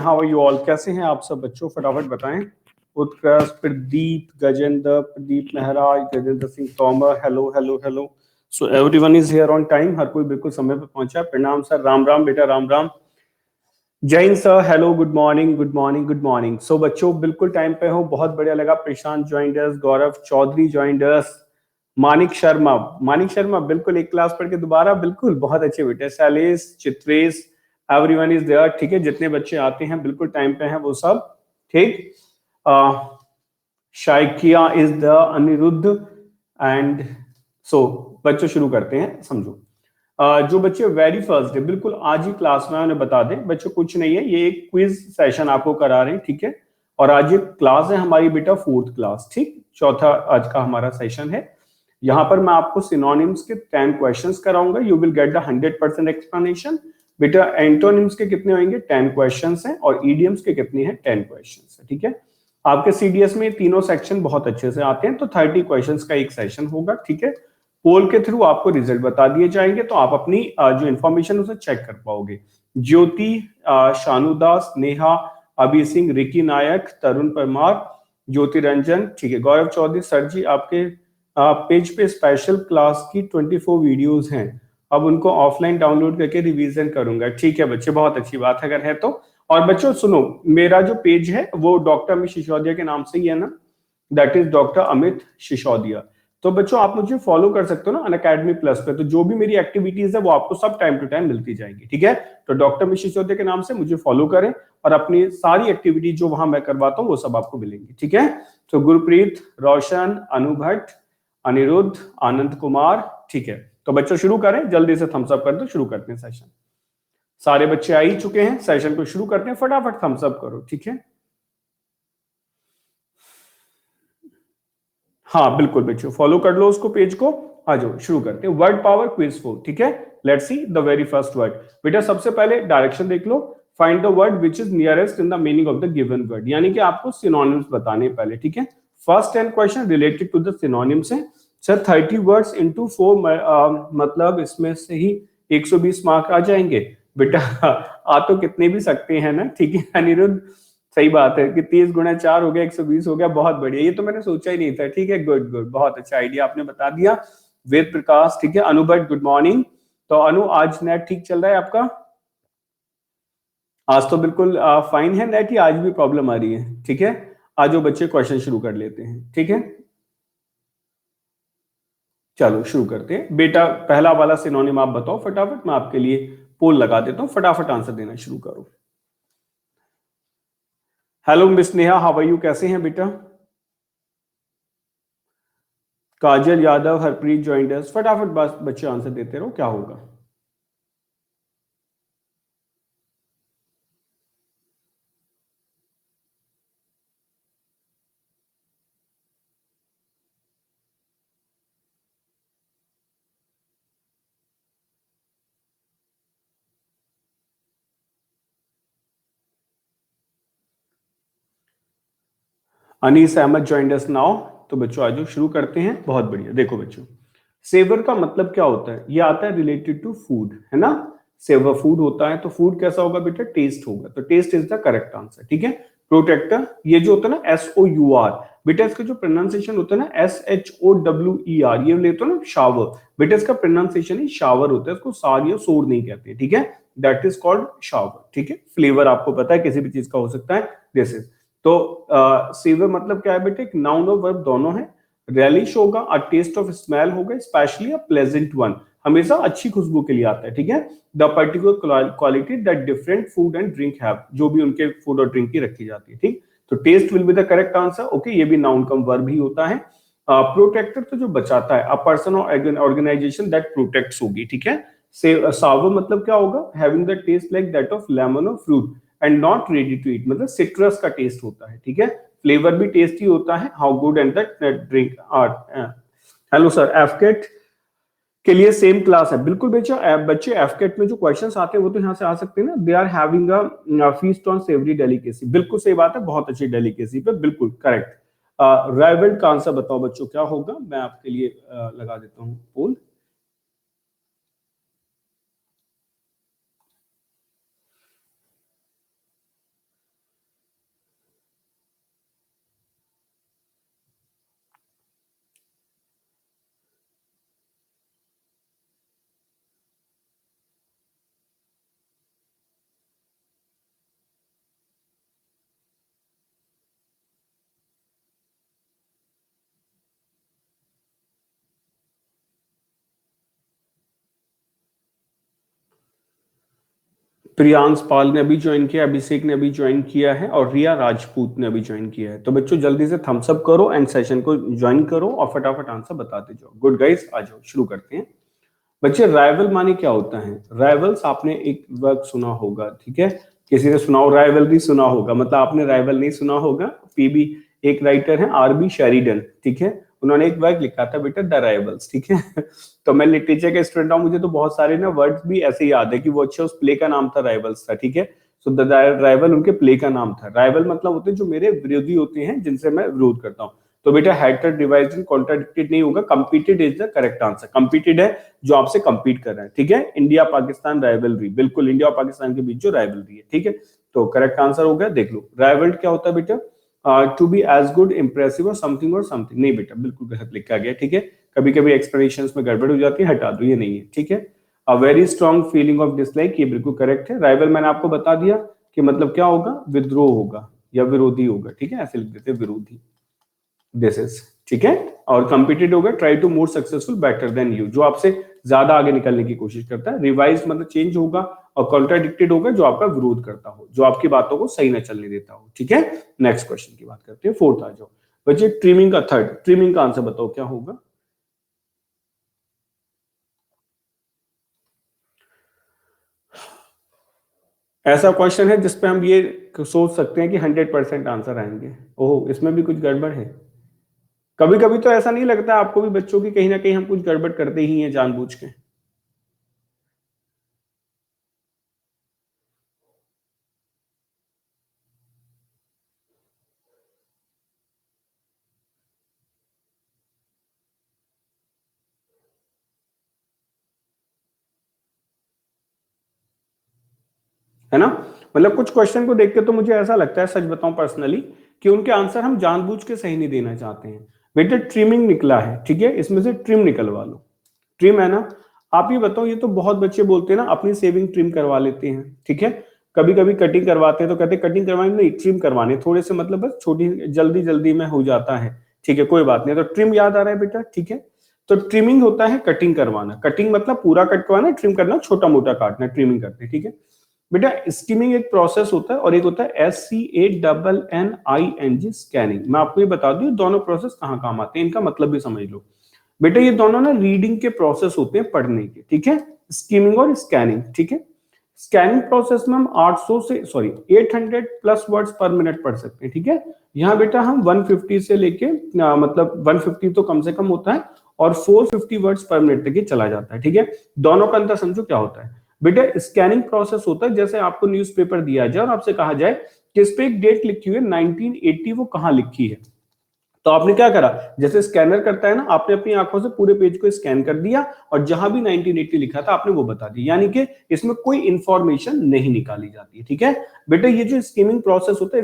How are you all, कैसे हैं आप सब बच्चों, फटाफट बताएं। Utkarsh, Pradeep, Gajendra, Pradeep Mahraj, Gajendra Singh Tomar, hello hello hello. So everyone is here on time, हर कोई बिल्कुल समय पर पहुंचा। प्रणाम सर, राम राम बेटा, Ram Ram. Jain sir, hello, good morning good morning good morning. So बच्चों बिल्कुल टाइम पे हो, बहुत बढ़िया लगा। Prashant joined us, Gaurav Chaudhary joined us, Manik Sharma बिल्कुल एक क्लास पढ़ के दोबारा, बिल्कुल बहुत अच्छे बेटे। Shailesh, Chitresh, everyone is there. ठीक है, जितने बच्चे आते हैं बिल्कुल टाइम पे हैं वो सब। ठीक, Saikia is the, Aniruddh and so बच्चों शुरू करते हैं। समझो, जो बच्चे वेरी फर्स्ट डे बिल्कुल आज ही क्लास में, उन्हें बता दें बच्चों कुछ नहीं है, ये एक क्विज सेशन आपको करा रहे हैं। ठीक है, और आज ये क्लास है हमारी बेटा 4th क्लास। ठीक, चौथा आज का हमारा सेशन है। यहाँ पर मैं आपको सिनोनिम्स के 10 क्वेश्चंस कराऊंगा। You will get the 100% explanation. बेटा एंटोनिम्स के कितने होंगे? 10 क्वेश्चंस हैं, और ईडियम्स के कितने हैं? 10 क्वेश्चंस है। ठीक है, आपके सीडीएस में तीनों सेक्शन बहुत अच्छे से आते हैं, तो 30 क्वेश्चंस का एक सेशन होगा। ठीक है, पोल के थ्रू आपको रिजल्ट बता दिए जाएंगे, तो आप अपनी जो इंफॉर्मेशन उसे चेक कर पाओगे। ज्योति, शानुदास, नेहा, अभी सिंह, रिकी नायक, तरुण परमार, ज्योति रंजन। ठीक है, गौरव चौधरी, सर जी आपके पेज पे स्पेशल क्लास की 24 वीडियोस हैं, अब उनको ऑफलाइन डाउनलोड करके रिवीजन करूंगा। ठीक है बच्चे, बहुत अच्छी बात है अगर है तो। और बच्चों सुनो, मेरा जो पेज है वो डॉक्टर अमित सिसोदिया के नाम से ही है ना, that is doctor Amit Sisodia. तो बच्चों आप मुझे फॉलो कर सकते हो ना अनअकैडमी प्लस पे, तो जो भी मेरी एक्टिविटीज है वो आपको सब टाइम टू टाइम मिलती जाएंगी। ठीक है, तो डॉक्टर अमित सिसोदिया के नाम से मुझे फॉलो करें, और अपनी सारी एक्टिविटी जो वहां मैं करवाता हूँ वो सब आपको मिलेंगी। ठीक है, तो गुरप्रीत, रोशन, अनु भट्ट, अनिरुद्ध, आनंद कुमार। ठीक है, तो बच्चों शुरू करें, जल्दी से थम्स अप कर दो, शुरू करते हैं सेशन। सारे बच्चे आ ही चुके हैं, सेशन को शुरू करते हैं, फटाफट थम्स अप करो। ठीक है, हाँ बिल्कुल बच्चों, फॉलो कर लो उसको, पेज को। आ जाओ शुरू करते हैं। Word power quiz 4। ठीक है, let's see the very first word. बेटा सबसे पहले डायरेक्शन देख लो। Find the word which is nearest in the meaning of the given word, यानी कि आपको सिनोनिम्स बताने पहले। ठीक है, first 10 question related to the synonyms है। सर 30 वर्ड्स इंटू 4, मतलब इसमें से ही 120 मार्क आ जाएंगे। बेटा आ तो कितने भी सकते हैं ना। ठीक है अनिरुद्ध, सही बात है कि 30 गुणा 4 हो गया, 120 हो गया, बहुत बढ़िया, ये तो मैंने सोचा ही नहीं था। ठीक है, गुड गुड, बहुत अच्छा आइडिया आपने बता दिया। वेद प्रकाश, ठीक है, अनु भट्ट, गुड मॉर्निंग। तो अनु, आज नेट ठीक चल रहा है आपका? आज तो बिल्कुल फाइन है नेट, ही आज भी प्रॉब्लम आ रही है? ठीक है, आज जो बच्चे क्वेश्चन शुरू कर लेते हैं। ठीक है, चलो शुरू करते हैं। बेटा पहला वाला सिनोनिम आप बताओ फटाफट, मैं आपके लिए पोल लगा देता हूं, फटाफट आंसर देना शुरू करो। Hello miss Neha, how are you, कैसे हैं बेटा? काजल यादव, हरप्रीत जॉइंडर्स, फटाफट बस बच्चे आंसर देते रहो, क्या होगा। Anees Ahmad joined us now. तो बच्चों आज शुरू करते हैं, बहुत बढ़िया। देखो बच्चों, सेवर का मतलब क्या होता है? ये आता है रिलेटेड टू फूड, है ना। सेवर फूड होता है, तो फूड कैसा होगा बेटा? टेस्ट होगा, तो test is the correct answer. ठीक है, प्रोटेक्टर, ये जो होता है ना SOUR, बेटा इसका जो प्रोनाउंसिएशन होता है ना SHOWER, ये लेते हो ना शावर, बेटा इसका प्रोनाउंसिएशन ही शावर होता है, इसको सार या सोर नहीं कहते। ठीक है, दैट इज कॉल्ड शावर। ठीक है, फ्लेवर आपको पता है किसी भी चीज का हो सकता है, दिस इज। तो सेवर मतलब क्या है बेटे? एक नाउन और वर्ब दोनों है। रेलिश होगा, अ टेस्ट ऑफ स्मेल होगा, स्पेशली अ प्लेजेंट वन, हमेशा अच्छी खुशबू के लिए आता है। ठीक है, the particular quality that different food and drink have, जो भी उनके फूड और ड्रिंक की रखी जाती है। ठीक, तो test will be the correct answer. Okay, ये भी नाउन कम वर्ब ही होता है। प्रोटेक्टर तो जो बचाता है, अ पर्सन और ऑर्गेनाइजेशन दैट प्रोटेक्ट्स होगी। ठीक है, से सावर मतलब क्या होगा? Having the taste like that of lemon और fruit and not ready to eat, मतलब सिट्रस का टेस्ट होता है। ठीक है, फ्लेवर भी टेस्टी होता है। How good and that drink are. Hello sir, एफकेट के लिए सेम क्लास है? बिल्कुल बच्चे, बच्चे एफकेट में जो क्वेश्चंस आते हैं वो तो यहाँ से आ सकते हैं ना। They are having a feast on savoury delicacy, बिल्कुल सही बात है, बहुत अच्छी डेलिकेसी पे, बिल्कुल करेक्ट। राइवल्ड का आंसर बताओ बच्चों क्या होगा, मैं आपके लिए लगा देता हूँ पोल। प्रियांश पाल ने अभी ज्वाइन किया, अभिषेक ने अभी ज्वाइन किया है और रिया राजपूत ने अभी ज्वाइन किया है। तो बच्चों जल्दी से थम्स अप करो एंड सेशन को ज्वाइन करो और फटाफट आंसर बताते जाओ। गुड गाइस, आ जाओ शुरू करते हैं। बच्चे राइवल माने क्या होता है? राइवल्स आपने एक वर्ड सुना होगा, ठीक है, किसी ने सुना हो, राइवल भी सुना होगा, मतलब आपने राइवल नहीं सुना होगा। पीबी एक राइटर है आरबी शेरिडन, ठीक है, उन्होंने एक वर्क लिखा था बेटा द राइवल्स, ठीक है। तो मैं लिटरेचर का स्टूडेंट हूं, मुझे तो बहुत सारे ना वर्ड्स भी ऐसे याद है कि वो अच्छा उस प्ले का नाम था राइवल्स था, ठीक है। सो द राइवल उनके प्ले का नाम था। राइवल मतलब होते हैं जो मेरे विरोधी होते हैं, जिनसे मैं विरोध करता हूं। तो बेटा हेटेड, डिवाइज्ड एंड कॉन्ट्राडिक्टेड नहीं होगा, competed is the correct answer. Competed है जो आपसे कंपीट कर रहे हैं, ठीक है। इंडिया पाकिस्तान राइवलरी, बिल्कुल इंडिया और पाकिस्तान के बीच जो राइवलरी है, ठीक है। तो करेक्ट आंसर हो गया। देख लो राइवल्ड क्या होता है बेटा? To be as good, impressive और समथिंग नहीं बेटा, बिल्कुल गलत लिखा गया, ठीक है। कभी कभी एक्सप्लेनेशन में गड़बड़ हो जाती है, हटा दो, ये नहीं है, ठीक है। A very strong feeling of dislike, ये बिल्कुल करेक्ट है। राइवल मैंने आपको बता दिया कि मतलब क्या होगा, विद्रोह होगा या विरोधी होगा, ठीक है, ऐसे लिख देते विरोधी, दिस इज, ठीक है। और कंपीटेड होगा try to more successful better than you, जो आपसे ज्यादा आगे निकलने की कोशिश करता है। रिवाइज मतलब चेंज होगा और कॉन्ट्राडिक्टेड होगा जो आपका विरोध करता हो, जो आपकी बातों को सही न चलने देता हो, ठीक है। नेक्स्ट क्वेश्चन की बात करते हैं, फोर्थ आ जाओ बच्चे। ट्रिमिंग का थर्ड, ट्रिमिंग का आंसर बताओ क्या होगा? ऐसा क्वेश्चन है जिसपे हम ये सोच सकते हैं कि 100% आंसर आएंगे। ओह, इसमें भी कुछ गड़बड़ है। कभी कभी तो ऐसा नहीं लगता आपको भी बच्चों की कहीं ना कहीं हम कुछ गड़बड़ करते ही हैं जानबूझ के? है ना? मतलब कुछ क्वेश्चन को देख के तो मुझे ऐसा लगता है, सच बताऊं पर्सनली, कि उनके आंसर हम जानबूझ के सही नहीं देना चाहते हैं। बेटा ट्रिमिंग निकला है, ठीक है, इसमें से ट्रिम निकलवा लो। ट्रिम है ना? आप ये बताओ, ये तो बहुत बच्चे बोलते हैं ना अपनी सेविंग ट्रिम करवा लेते हैं, ठीक है। कभी कभी कटिंग करवाते हैं तो कहते हैं कटिंग करवानी नहीं, ट्रिम करवाने, थोड़े से मतलब बस छोटी, जल्दी जल्दी में हो जाता है, ठीक है, कोई बात नहीं। तो ट्रिम याद आ रहा है बेटा, ठीक है। तो ट्रिमिंग होता है कटिंग करवाना, कटिंग मतलब पूरा कट करवाना, ट्रिम करना छोटा मोटा काटना, ट्रिमिंग करते हैं, ठीक है। बेटा स्किमिंग एक प्रोसेस होता है और एक होता है SCANNING, स्कैनिंग। मैं आपको ये बता दूं दोनों प्रोसेस कहां काम आते हैं, इनका मतलब भी समझ लो। बेटा ये दोनों ना रीडिंग के प्रोसेस होते हैं, पढ़ने के, ठीक है, स्किमिंग और स्कैनिंग, ठीक है। स्कैनिंग प्रोसेस में हम 800 से सॉरी 800 प्लस वर्ड्स पर मिनट पढ़ सकते हैं, ठीक है। यहाँ बेटा हम 150 से लेके मतलब 150 तो कम से कम होता है और 450 वर्ड्स पर मिनट तक ये चला जाता है, ठीक है। दोनों का अंतर समझो क्या होता है। बेटा स्कैनिंग प्रोसेस होता है जैसे आपको न्यूज़पेपर दिया जाए और आपसे कहा जाए कि इस पे एक डेट लिखी हुई है 1980, वो कहां लिखी है। तो आपने क्या करा, जैसे स्कैनर करता है ना, आपने अपनी आंखों से पूरे पेज को स्कैन कर दिया और जहां भी 1980 लिखा था आपने वो बता दिया, यानी कि इसमें कोई इंफॉर्मेशन नहीं निकाली जाती है, ठीक है। बेटा ये जो स्किमिंग प्रोसेस होता है,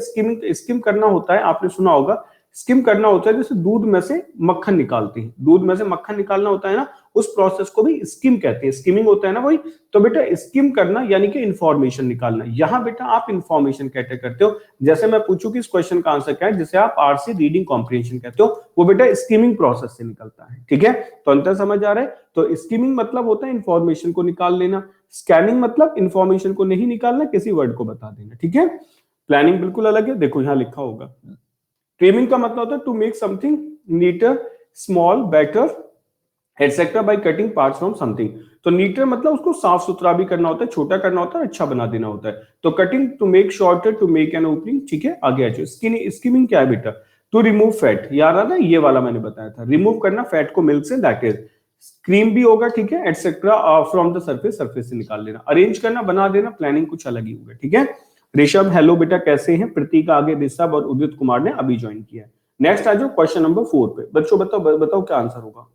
स्किम करना होता है, आपने सुना होगा स्किम करना होता है, जैसे दूध में से मक्खन निकालते हैं, दूध में से मक्खन निकालना होता है ना, उस प्रोसेस को भी स्किम कहते हैं, स्किमिंग होता है ना वही। तो बेटा स्किम करना यानी कि इंफॉर्मेशन निकालना, यहां बेटा आप इंफॉर्मेशन कहते करते हो। जैसे मैं पूछूं कि इस क्वेश्चन का आंसर क्या है, जिसे आप आरसी रीडिंग कॉम्प्रिहेंशन कहते हो, वो बेटा स्किमिंग प्रोसेस से निकलता है, ठीक है। तो अंतर समझ आ रहा है? तो स्किमिंग मतलब होता है इंफॉर्मेशन को निकाल लेना, स्कैनिंग मतलब इंफॉर्मेशन को नहीं निकालना, किसी वर्ड को बता देना, ठीक है। प्लानिंग बिल्कुल अलग है, देखो यहां लिखा होगा। ट्रिमिंग का मतलब होता है to make something neater, small, better etcetera by cutting parts from something. तो नीटर मतलब उसको साफ सुथरा भी करना होता है, छोटा करना होता है, अच्छा बना देना होता है। तो cutting to make shorter, to make an opening, ठीक है। आगे आ जाओ, स्किमिंग क्या है बेटा? टू रिमूव फैट, याद आ रहा है, ये वाला मैंने बताया था, रिमूव करना फैट को मिल्क से, दैट इज क्रीम भी होगा, ठीक है, etcetera from the surface, surface से निकाल लेना। अरेंज करना, बना देना, प्लानिंग कुछ अलग ही होगा, ठीक है। ऋषभ हेलो बेटा कैसे हैं? प्रतीक आगे, ऋषभ और उदित कुमार ने अभी ज्वाइन किया है। नेक्स्ट आ जाओ क्वेश्चन नंबर 4 पे। बच्चों बताओ बताओ क्या आंसर होगा?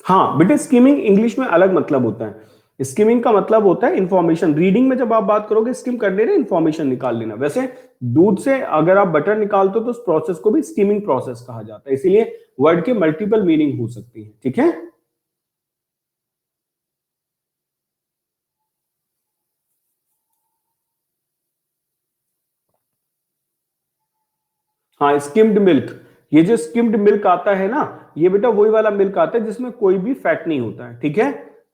हाँ बेटा स्किमिंग इंग्लिश में अलग मतलब होता है। स्किमिंग का मतलब होता है इंफॉर्मेशन, रीडिंग में जब आप बात करोगे स्किम कर लेना, इंफॉर्मेशन निकाल लेना। वैसे दूध से अगर आप बटर निकालते हो तो उस प्रोसेस को भी स्किमिंग प्रोसेस कहा जाता है, इसीलिए वर्ड के मल्टीपल मीनिंग हो सकती है, ठीक है। हाँ, स्किम्ड मिल्क। ये जो स्किम्ड मिल्क आता है ना, ये बेटा वही वाला मिल्क आता है जिसमें कोई भी फैट नहीं होता है, ठीक है।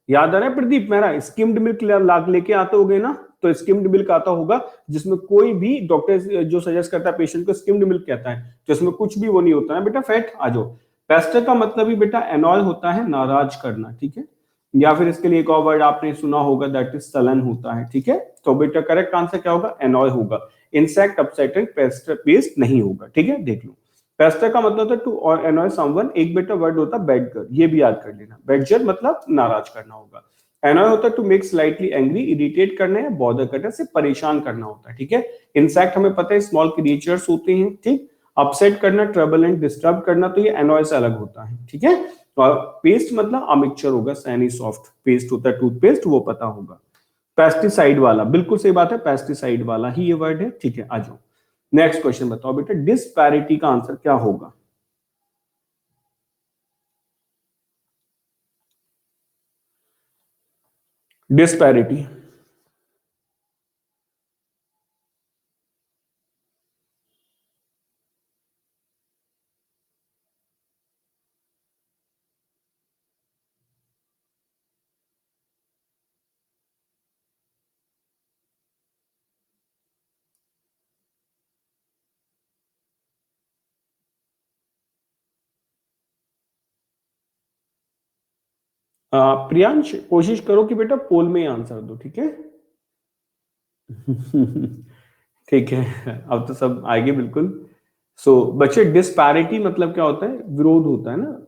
याद आ रहा है प्रदीप, मेरा स्किम्ड मिल्क लाग लेके आते होगे ना, तो स्किम्ड मिल्क आता होगा जिसमें कोई भी, डॉक्टर जो सजेस्ट करता है पेशेंट को स्किम्ड मिल्क कहता है, जिसमें कुछ भी वो नहीं होता है बेटा फैट। आ जाओ। पेस्टर का मतलब ही बेटा एनॉय होता है, नाराज करना, ठीक है। या फिर इसके लिए एक और वर्ड आपने सुना होगा, दैट इज सलन होता है, ठीक है। तो बेटा करेक्ट आंसर क्या होगा, एनॉय होगा। Insect, upset and Pasteur, paste नहीं होगा, ठीक है। देख लो, पेस्टर का मतलब होता है टू एनॉय समवन, एक बेटा वर्ड होता है बैडगर, ये भी याद कर लेना। बैडगर मतलब नाराज करना होगा। एनॉय होता है to make slightly angry, irritate करना है, बॉदर करना से परेशान करना होता है, ठीक है। इंसेक्ट हमें पता है स्मॉल क्रिएचर्स होते हैं, ठीक। अपसेट करना, ट्रबल एंड डिस्टर्ब करना, तो ये एनॉय से अलग होता है, ठीक है। और पेस्ट मतलब अमिक्सचर होगा, सैनी सॉफ्ट पेस्ट होता है टूथपेस्ट, वो पता होगा। पेस्टिसाइड वाला, बिल्कुल सही बात है, पेस्टिसाइड वाला ही ये वर्ड है, ठीक है। आ जाओ नेक्स्ट क्वेश्चन बताओ बेटा, डिस्पैरिटी का आंसर क्या होगा। डिस्पैरिटी। प्रियांश कोशिश करो कि बेटा पोल में ही आंसर दो, ठीक है। ठीक है, अब तो सब आएंगे बिल्कुल। सो बच्चे, डिस्पैरिटी मतलब क्या होता है, विरोध होता है ना,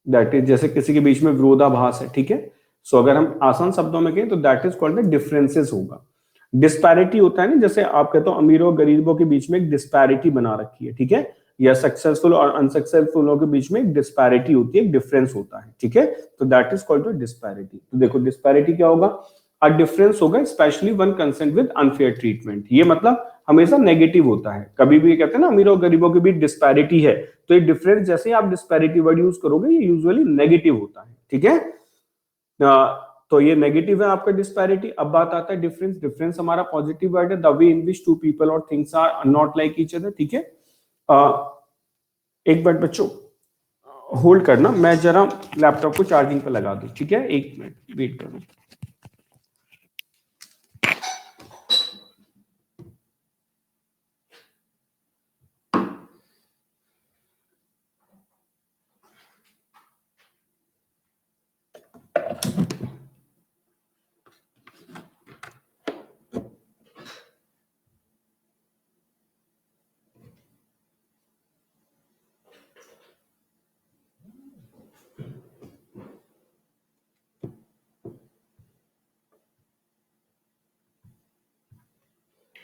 दैट इज जैसे किसी के बीच में विरोधाभास है, ठीक है। सो अगर हम आसान शब्दों में कहें तो दैट इज कॉल्ड डिफरेंसेस होगा। डिस्पैरिटी होता है ना, जैसे आप कहते हो अमीरों और गरीबों के बीच में एक डिस्पैरिटी बना रखी है, ठीक है। या सक्सेसफुल और अनसक्सेसफुल के बीच में एक डिस्पैरिटी होती है, एक डिफरेंस होता है, ठीक है। तो दैट इज कॉल्ड डिस्पैरिटी। तो देखो डिस्पैरिटी क्या होगा, अ डिफरेंस होगा, specially one concern with unfair treatment. ये मतलब हमेशा नेगेटिव होता है, कभी भी कहते हैं ना अमीरों और गरीबों के बीच डिस्पैरिटी है, तो ये डिफरेंस, जैसे आप डिस्पैरिटी वर्ड यूज करोगे, ये यूजुअली नेगेटिव होता है, ठीक है। तो ये नेगेटिव है आपका डिस्पैरिटी। अब बात आता है डिफरेंस। डिफरेंस हमारा पॉजिटिव वर्ड है, the way in which two people और things are not like each other, ठीक है। एक मिनट बच्चों होल्ड करना, मैं जरा लैपटॉप को चार्जिंग पे लगा दूं, ठीक है, एक मिनट वेट करो।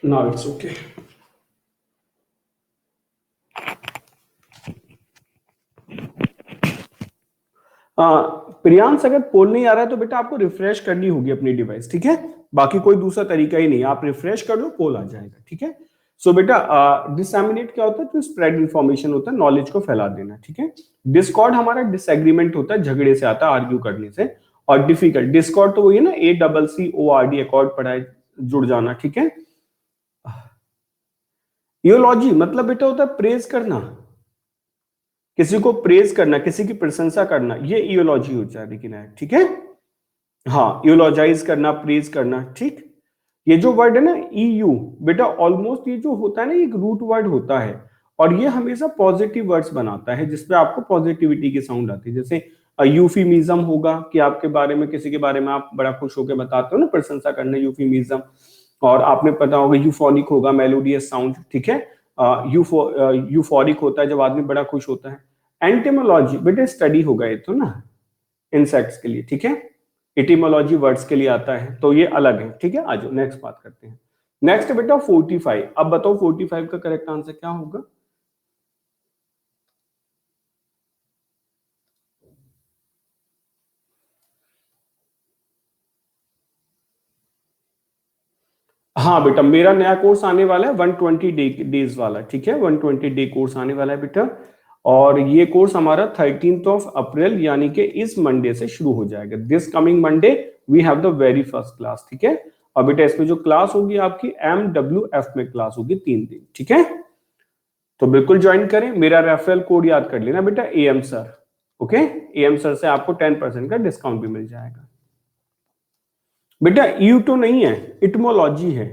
Now it's okay. प्रियांश अगर पोल नहीं आ रहा है तो बेटा आपको रिफ्रेश करनी होगी अपनी डिवाइस, ठीक है। बाकी कोई दूसरा तरीका ही नहीं, आप रिफ्रेश कर लो, पोल आ जाएगा, ठीक है। सो बेटा डिसएमिनेट क्या होता है, तो स्प्रेड इंफॉर्मेशन होता है, नॉलेज को फैला देना, ठीक है। डिस्कॉर्ड हमारा डिसएग्रीमेंट होता है, झगड़े से आता है, आर्ग्यू करने से। और डिफिकल्ट, डिस्कॉर्ड तो वही है ना, ACCORD, अकॉर्ड पढ़ा है, जुड़ जाना, ठीक है। इयोलॉजी मतलब बेटा होता है प्रेज करना, किसी को प्रेज करना, किसी की प्रशंसा करना, ये इयोलॉजी हो जाए, लेकिन है, ठीक है। हाँ, यूलॉजाइज करना, प्रेज करना, ठीक। ये जो वर्ड है ना EU, बेटा ऑलमोस्ट ये जो होता है ना, एक रूट वर्ड होता है, और ये हमेशा पॉजिटिव वर्ड्स बनाता है, जिसपे आपको पॉजिटिविटी की साउंड आती है। जैसे यूफिमिज्म होगा, कि आपके बारे में, किसी के बारे में आप बड़ा खुश होकर बताते हो ना, प्रशंसा करना, यूफिमिज्म। और आपने पता होगा यूफोनिक होगा, मेलोडियस साउंड, ठीक है। यूफोरिक होता है जब आदमी बड़ा खुश होता है। एंटिमोलॉजी बेटा स्टडी होगा ये तो ना, इंसेक्ट्स के लिए, ठीक है। इटिमोलॉजी वर्ड्स के लिए आता है, तो ये अलग है, ठीक है। आज नेक्स्ट बात करते हैं। नेक्स्ट बेटा 45। अब बताओ 45 का करेक्ट आंसर क्या होगा। हाँ बेटा, मेरा नया कोर्स आने वाला है 120 डेज वाला, ठीक है। 120 डे कोर्स आने वाला है बेटा। और ये कोर्स हमारा 13 अप्रैल यानी कि इस मंडे से शुरू हो जाएगा। This coming Monday we have the very first class, ठीक है। और बेटा इसमें जो क्लास होगी आपकी MWF में क्लास होगी 3 दिन, ठीक है। तो बिल्कुल ज्वाइन करें, मेरा रेफरल कोड याद कर लेना बेटा, M sir. Okay, M sir से आपको 10% का डिस्काउंट भी मिल जाएगा। बेटा यू तो नहीं है, इटमोलॉजी है,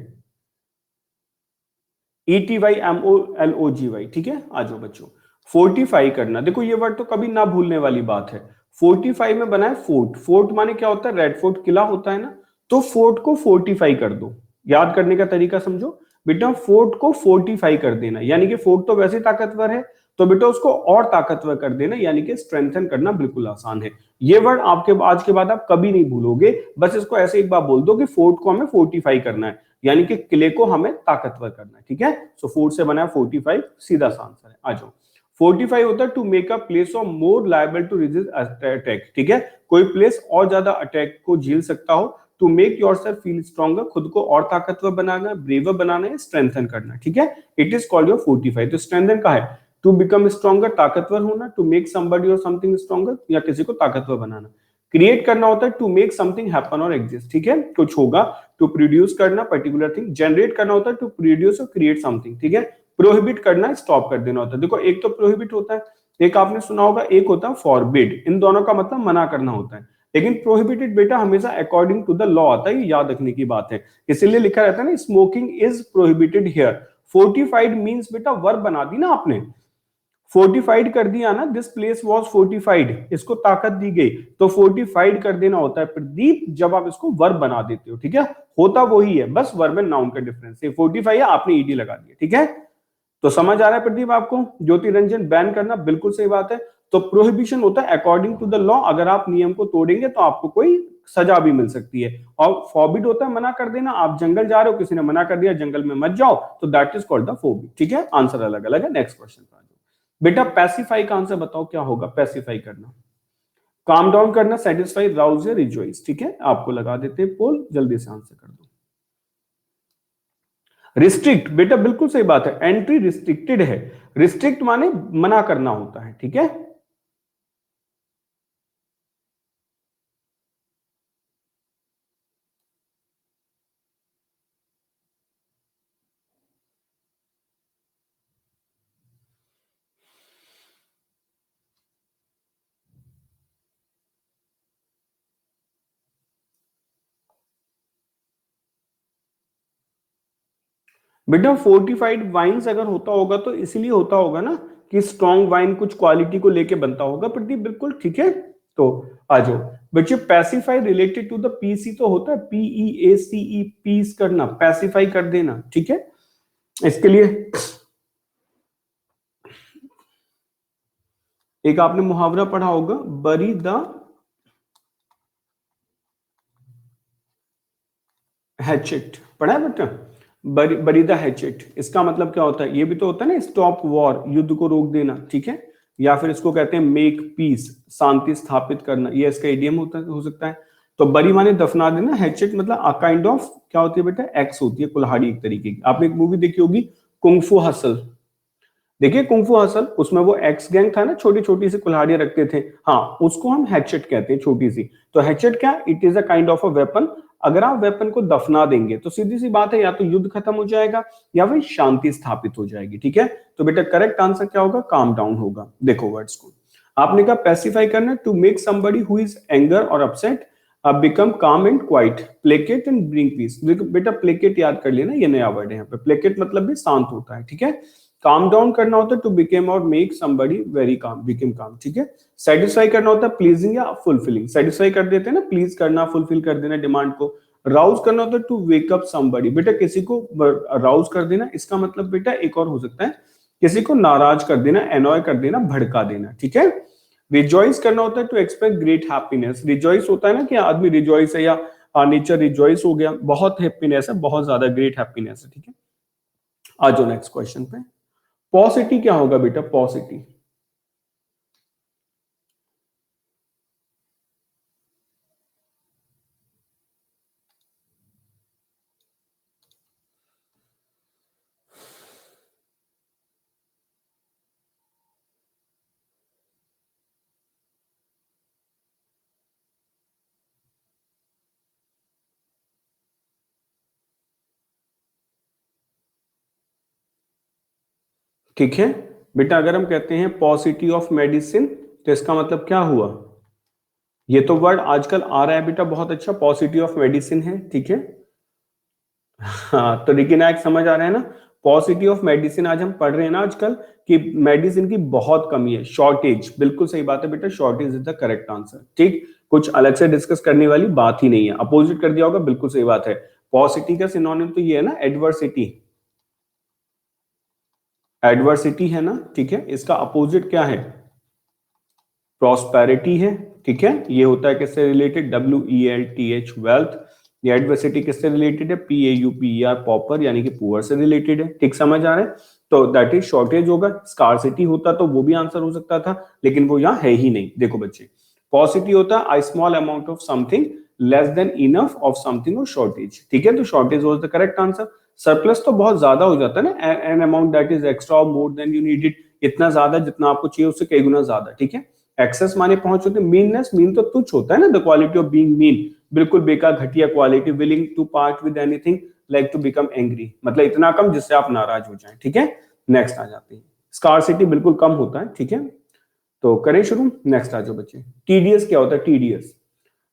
ETYMOLOGY, ठीक है। आ जाओ बच्चों, फोर्टिफाई करना, देखो ये वर्ड तो कभी ना भूलने वाली बात है। फोर्टिफाई में बना है फोर्ट, फोर्ट माने क्या होता है, रेड फोर्ट किला होता है ना, तो फोर्ट को फोर्टिफाई कर दो। याद करने का तरीका समझो बेटा, फोर्ट को फोर्टिफाई कर देना, यानी कि फोर्ट तो वैसे ताकतवर है, तो बेटा उसको और ताकतवर कर देना, यानी कि स्ट्रेंथन करना बिल्कुल आसान है। ये वर्ड आपके आज के बाद आप कभी नहीं भूलोगे, बस इसको ऐसे एक बार बोल दो कि फोर्ट को हमें फोर्टिफाई करना है, यानी कि किले को हमें ताकतवर करना है, ठीक है। सो फोर्ट से बना है 45, सीधा सा आंसर है। आ जाओ, 45 होता है to make a place of more liable to resist attack, ठीक है। कोई प्लेस और ज्यादा अटैक को झेल सकता हो, to make yourself feel stronger, खुद को और ताकतवर बनाना, ब्रेवर बनाना है, स्ट्रेंथन करना, ठीक है। It is called your 45। तो स्ट्रेंथन का है टू बिकम स्ट्रॉन्गर, ताकतवर होना, टू मेक समबडी और समथिंग स्ट्रॉन्गर, या किसी को ताकतवर बनाना। क्रिएट करना होता है टू मेक समथिंग हैपन और एग्जिस्ट, ठीक है, कुछ होगा। टू प्रोड्यूस करना पर्टिकुलर थिंग, जनरेट करना होता है टू प्रोड्यूस और क्रिएट समथिंग, ठीक है। प्रोहिबिट करना, स्टॉप कर देना होता है। देखो एक तो प्रोहिबिट होता है, एक आपने सुना होगा, एक होता है फॉरबिड, इन दोनों का मतलब मना करना होता है, लेकिन प्रोहिबिटेड बेटा हमेशा अकॉर्डिंग टू द लॉ आता है, ये याद रखने की बात है, इसीलिए लिखा रहता है ना, smoking is prohibited here. Fortified means बेटा वर्ब बना दी ना आपने, फोर्टिफाइड कर दिया ना, दिस प्लेस वॉज फोर्टिफाइड, इसको ताकत दी गई, तो फोर्टिफाइड कर देना होता है प्रदीप, जब आप इसको वर्ब बना देते हो, ठीक है। होता वही है, बस वर्ब एंड नाउन का डिफरेंस है, फोर्टिफाई है आपने ईडी लगा दिया, ठीक है। तो समझ आ रहा है प्रदीप आपको? ज्योति रंजन, बैन करना बिल्कुल सही बात है। तो प्रोहिबिशन होता है अकॉर्डिंग टू द लॉ, अगर आप नियम को तोड़ेंगे तो आपको कोई सजा भी मिल सकती है। और फॉरबिड होता है मना कर देना, आप जंगल जा रहे हो, किसी ने मना कर दिया जंगल में मत जाओ, तो that is called the forbid, ठीक है। आंसर अलग अलग है। नेक्स्ट क्वेश्चन पर आ जाओ बेटा, पैसिफाई का आंसर बताओ क्या होगा। पैसिफाई करना, काम डाउन करना, सेटिस्फाई, राउज या रिजॉइस, ठीक है। आपको लगा देते हैं पोल, जल्दी से आंसर कर दो। रिस्ट्रिक्ट बेटा बिल्कुल सही बात है, एंट्री रिस्ट्रिक्टेड है, रिस्ट्रिक्ट माने मना करना होता है, ठीक है। बेटा फोर्टिफाइड वाइन्स अगर होता होगा तो इसलिए होता होगा ना कि स्ट्रॉन्ग वाइन कुछ क्वालिटी को लेके बनता होगा प्रदीप, बिल्कुल ठीक है। तो आ जाओ बच्चे, pacify related to the PC तो होता है, PEACE, पीस करना, पैसिफाई कर देना, ठीक है। इसके लिए एक आपने मुहावरा पढ़ा होगा, बरी द हैचेट, पढ़ा है बेटा, बरी द हैचेट, इसका मतलब क्या होता है, ये भी तो होता है ना, स्टॉप वॉर, युद्ध को रोक देना, ठीक है। या फिर इसको कहते हैं मेक पीस, शांति स्थापित करना, ये इसका इडियम होता है, हो सकता है। तो बरी माने दफना देना, हैचेट मतलब अ काइंड ऑफ क्या होती है बेटा, एक्स होती है, कुल्हाड़ी एक तरीके की। आपने एक मूवी देखी होगी कुंफू हसल, देखिए कुंफू हसल, उसमें वो एक्स गैंग था ना, छोटी छोटी सी कुल्हाड़ियां रखते थे, हाँ उसको हम हैचेट कहते हैं, छोटी सी। तो हैचेट क्या, it is a kind of a weapon. अगर आप वेपन को दफना देंगे तो सीधी सी बात है, या तो युद्ध खत्म हो जाएगा या फिर शांति स्थापित हो जाएगी, ठीक है। तो बेटा करेक्ट आंसर क्या होगा, काम डाउन होगा। देखो वर्ड्स को, आपने कहा पैसिफाई करना, to make somebody who is anger और upset become calm and quiet, placate and bring peace. बेटा प्लेकेट याद कर लेना, ये नया वर्ड है यहाँ पे, प्लेकेट मतलब भी शांत होता है, ठीक है। काम डाउन करना होता है टू बिकेम और make somebody very calm, became काम, ठीक है। सेटिस्फाई करना होता है प्लीजिंग या फुलफिलिंग, सेटिस्फाई कर देते हैं ना, प्लीज करना, फुलफिल कर देना डिमांड को। राउज करना होता है टू वेक अप समबडी, बेटा किसी को राउज कर देना, इसका मतलब बेटा एक और हो सकता है, किसी को नाराज कर देना, एनॉय कर देना, भड़का देना, ठीक है। रिजॉइस करना होता है to expect great happiness, rejoice होता है ना कि आदमी रिजॉइस है, या नेचर रिजॉइस हो गया, बहुत हैप्पीनेस है, बहुत ज्यादा ग्रेट हैप्पीनेस है, ठीक है। आ जाओ नेक्स्ट क्वेश्चन पे, पॉसिटी क्या होगा बेटा, पॉसिटी। ठीक है बेटा, अगर हम कहते हैं पॉसिटी ऑफ मेडिसिन तो इसका मतलब क्या हुआ? ये तो वर्ड आजकल आ रहा है बेटा बहुत अच्छा, पॉसिटी ऑफ मेडिसिन है, ठीक है। हाँ तो लेकिन एक समझ आ रहा है ना, पॉसिटी ऑफ मेडिसिन आज हम पढ़ रहे हैं ना आजकल कि मेडिसिन की बहुत कमी है, शॉर्टेज, बिल्कुल सही बात है बेटा, shortage is the correct answer, ठीक। कुछ अलग से डिस्कस करने वाली बात ही नहीं है, अपोजिट कर दिया होगा, बिल्कुल सही बात है। पॉसिटी का सिनोनिम तो ये है ना एडवर्सिटी, एडवर्सिटी है ना, ठीक है। इसका अपोजिट क्या है? प्रॉस्पेरिटी है, ठीक है। ये होता है किससे रिलेटेड? WELTH, wealth. ये एडवर्सिटी किससे रिलेटेड है? PAUPER, पॉपर, यानी कि पुअर से रिलेटेड है, ठीक समझ आ रहा है। तो दैट इज शॉर्टेज होगा। स्कार्सिटी होता तो वो भी आंसर हो सकता था, लेकिन वो यहाँ है ही नहीं। देखो बच्चे, पॉसिटी होता है small amount of something less than enough of something, और शॉर्टेज, ठीक है। तो shortage was the correct answer. Surplus तो बहुत ज्यादा हो जाता है ना, an amount that is extra more than you needed, इतना ज्यादा जितना आपको चाहिए उससे कई गुना ज्यादा, ठीक है। एक्सेस माने पहुंच होते, मीननेस, मीन तो तुच्छ होता है ना, the quality of being mean, बिल्कुल बेकार घटिया quality. Willing to part with anything like to become angry, मतलब इतना कम जिससे आप नाराज हो जाएं, ठीक है। नेक्स्ट आ जाते हैं, स्कार्सिटी बिल्कुल कम होता है, ठीक है। तो करें शुरू, नेक्स्ट आ जाओ बच्चे। टीडीएस क्या होता है? टीडीएस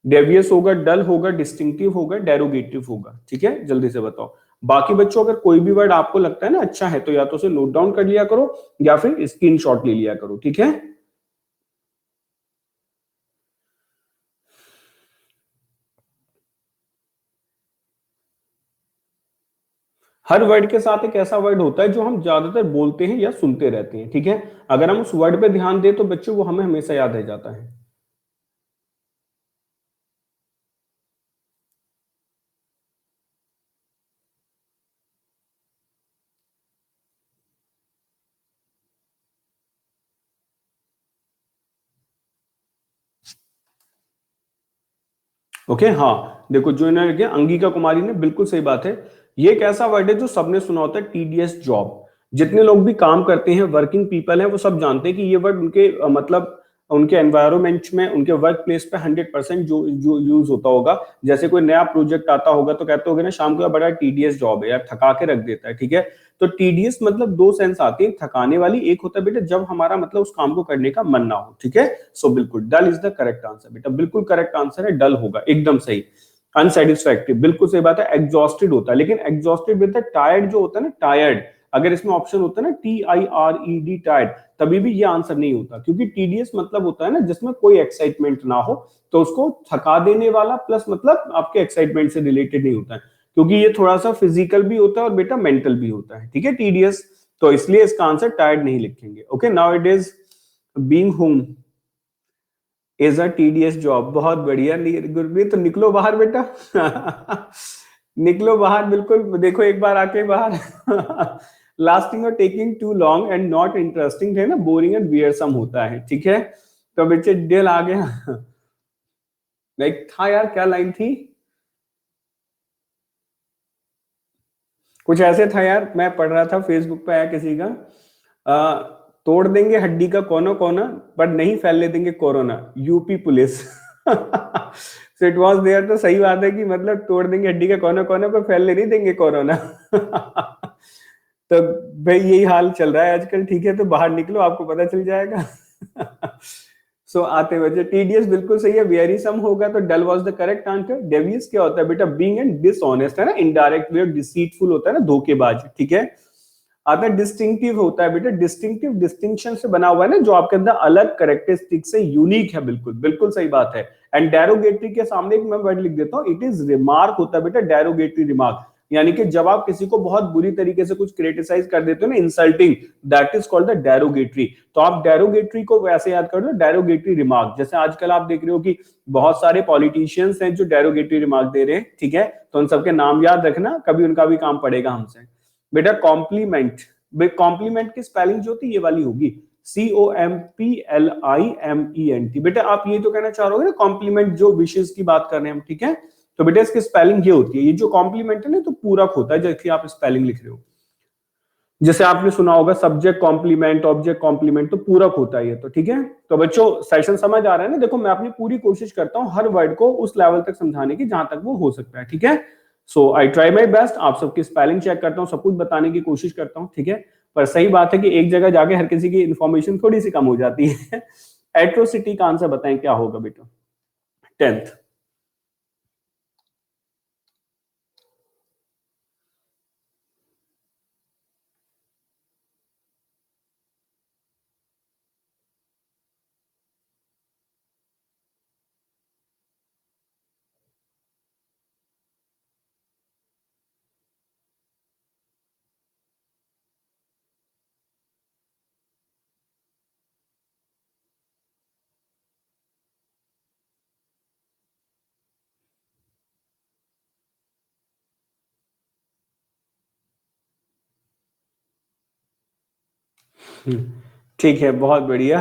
डेवियस होगा, डल होगा, डिस्टिंक्टिव होगा, डेरोगेटिव होगा, ठीक है। जल्दी से बताओ। बाकी बच्चों अगर कोई भी वर्ड आपको लगता है ना अच्छा है तो या तो उसे नोट डाउन कर लिया करो या फिर स्क्रीनशॉट ले लिया करो, ठीक है। हर वर्ड के साथ एक ऐसा वर्ड होता है जो हम ज्यादातर बोलते हैं या सुनते रहते हैं, ठीक है। अगर हम उस वर्ड पे ध्यान दें तो बच्चों वो हमें हमेशा याद रह जाता है। ओके, हाँ देखो जो इन्होंने किया, अंगिका कुमारी ने, बिल्कुल सही बात है। ये एक ऐसा वर्ड है जो सबने सुना होता है, टीडीएस जॉब। जितने लोग भी काम करते हैं, वर्किंग पीपल हैं, वो सब जानते हैं कि ये वर्ड उनके मतलब उनके एनवायरमेंट में, उनके वर्क प्लेस पे 100% जो यूज होता होगा। जैसे कोई नया प्रोजेक्ट आता होगा तो कहते होगे ना शाम को यार बड़ा टीडीएस जॉब है यार, थका के रख देता है, ठीक है। तो टीडीएस मतलब दो सेंस आती है, थकाने वाली, एक होता है बेटा जब हमारा मतलब उस काम को करने का मन ना हो, ठीक है। सो बिल्कुल डल इज द करेक्ट आंसर बेटा, बिल्कुल करेक्ट आंसर है, डल होगा, एकदम सही। अनसेटिस्फैक्टरी, बिल्कुल सही बात है। एग्जॉस्टेड होता है, लेकिन एग्जॉस्टेड विद टायर्ड जो होता है ना, टायर्ड, अगर इसमें ऑप्शन होता है ना TIRED, टायर्ड, तभी भी ये आंसर नहीं होता, क्योंकि टीडीएस मतलब होता है ना जिसमें कोई एक्साइटमेंट ना हो, तो उसको थका देने वाला प्लस मतलब आपके एक्साइटमेंट से रिलेटेड नहीं होता है, क्योंकि ये थोड़ा सा फिजिकल भी होता है और बेटा मेंटल भी होता है, ठीक है टीडीएस। तो इसलिए इसका आंसर टायर्ड नहीं लिखेंगे। Okay, now it is being home is a TDS job. बहुत बढ़िया गुरप्रीत, तो निकलो बाहर बेटा। निकलो बाहर, बिल्कुल देखो एक बार आके बाहर। लास्टिंग और taking too long and not interesting है ना, बोरिंग एंड वियरसम होता है, ठीक है। तो बच्चे डेल आ गया। लाइक था यार, क्या लाइन थी? कुछ ऐसे था यार, मैं पढ़ रहा था फेसबुक पे आया किसी का, आ, तोड़ देंगे हड्डी का कोना कोना पर नहीं फैलने देंगे corona, UP police. So it was there, तो सही बात है कि मतलब तोड़ देंगे हड्डी का कोना कोना पर फैलने नहीं देंगे कोरोना। तो भाई यही हाल चल रहा है आजकल, ठीक है। तो बाहर निकलो, आपको पता चल जाएगा। सो आते बच्चे, टीडीएस बिल्कुल सही है, वेरीसम होगा तो dull was the correct answer. Devious क्या होता है बेटा? बीइंग एंड डिसऑनेस्ट है ना, इनडायरेक्ट वे, डिसीटफुल होता है ना, धोखेबाज, ठीक है। आता है डिस्टिंक्टिव होता है बेटा, डिस्टिंक्टिव डिस्टिंक्शन से बना हुआ है ना, जो आपके अंदर अलग कैरेक्टरिस्टिक से यूनिक है, बिल्कुल बिल्कुल सही बात है। एंड डेरोगेटरी के सामने एक मैं वर्ड लिख देता हूं, इट इज रिमार्क होता है बेटा, डेरोगेटरी रिमार्क, यानी कि जब आप किसी को बहुत बुरी तरीके से कुछ क्रिटिसाइज कर देते हो ना, insulting, that is called the derogatory. तो आप डेरोगेटरी को वैसे याद कर लो, डेरोगेटरी रिमार्क। जैसे आजकल आप देख रहे हो कि बहुत सारे पॉलिटिशियंस हैं जो डेरोगेटरी रिमार्क दे रहे हैं, ठीक है। तो उन सबके नाम याद रखना, कभी उनका भी काम पड़ेगा हमसे। बेटा कॉम्प्लीमेंट, कॉम्प्लीमेंट की स्पेलिंग जो होती है ये वाली होगी, COMPLIMENT। बेटा आप ये तो कहना चाह रहे हो ना कॉम्प्लीमेंट, जो विशेष की बात कर रहे हैं हम, ठीक है। तो बेटा इसकी स्पेलिंग ये होती है, ये जो कॉम्प्लीमेंट है ना तो पूरक होता है, जैसे आप स्पेलिंग लिख रहे हो, जैसे आपने सुना होगा सब्जेक्ट कॉम्प्लीमेंट, ऑब्जेक्ट कॉम्प्लीमेंट, तो पूरक होता है ये तो, ठीक है। तो बच्चों सेशन समझ आ रहा है ना? देखो मैं अपनी पूरी कोशिश करता हूँ हर वर्ड को उस लेवल तक समझाने की जहां तक वो हो सकता है, ठीक है। सो आई ट्राई माई बेस्ट, आप सबकी स्पेलिंग चेक करता हूँ, सब कुछ बताने की कोशिश करता हूँ, ठीक है। पर सही बात है कि एक जगह जाके हर किसी की इंफॉर्मेशन थोड़ी सी कम हो जाती है। एट्रोसिटी का आंसर बताएं क्या होगा बेटा, 10th। ठीक है, बहुत बढ़िया।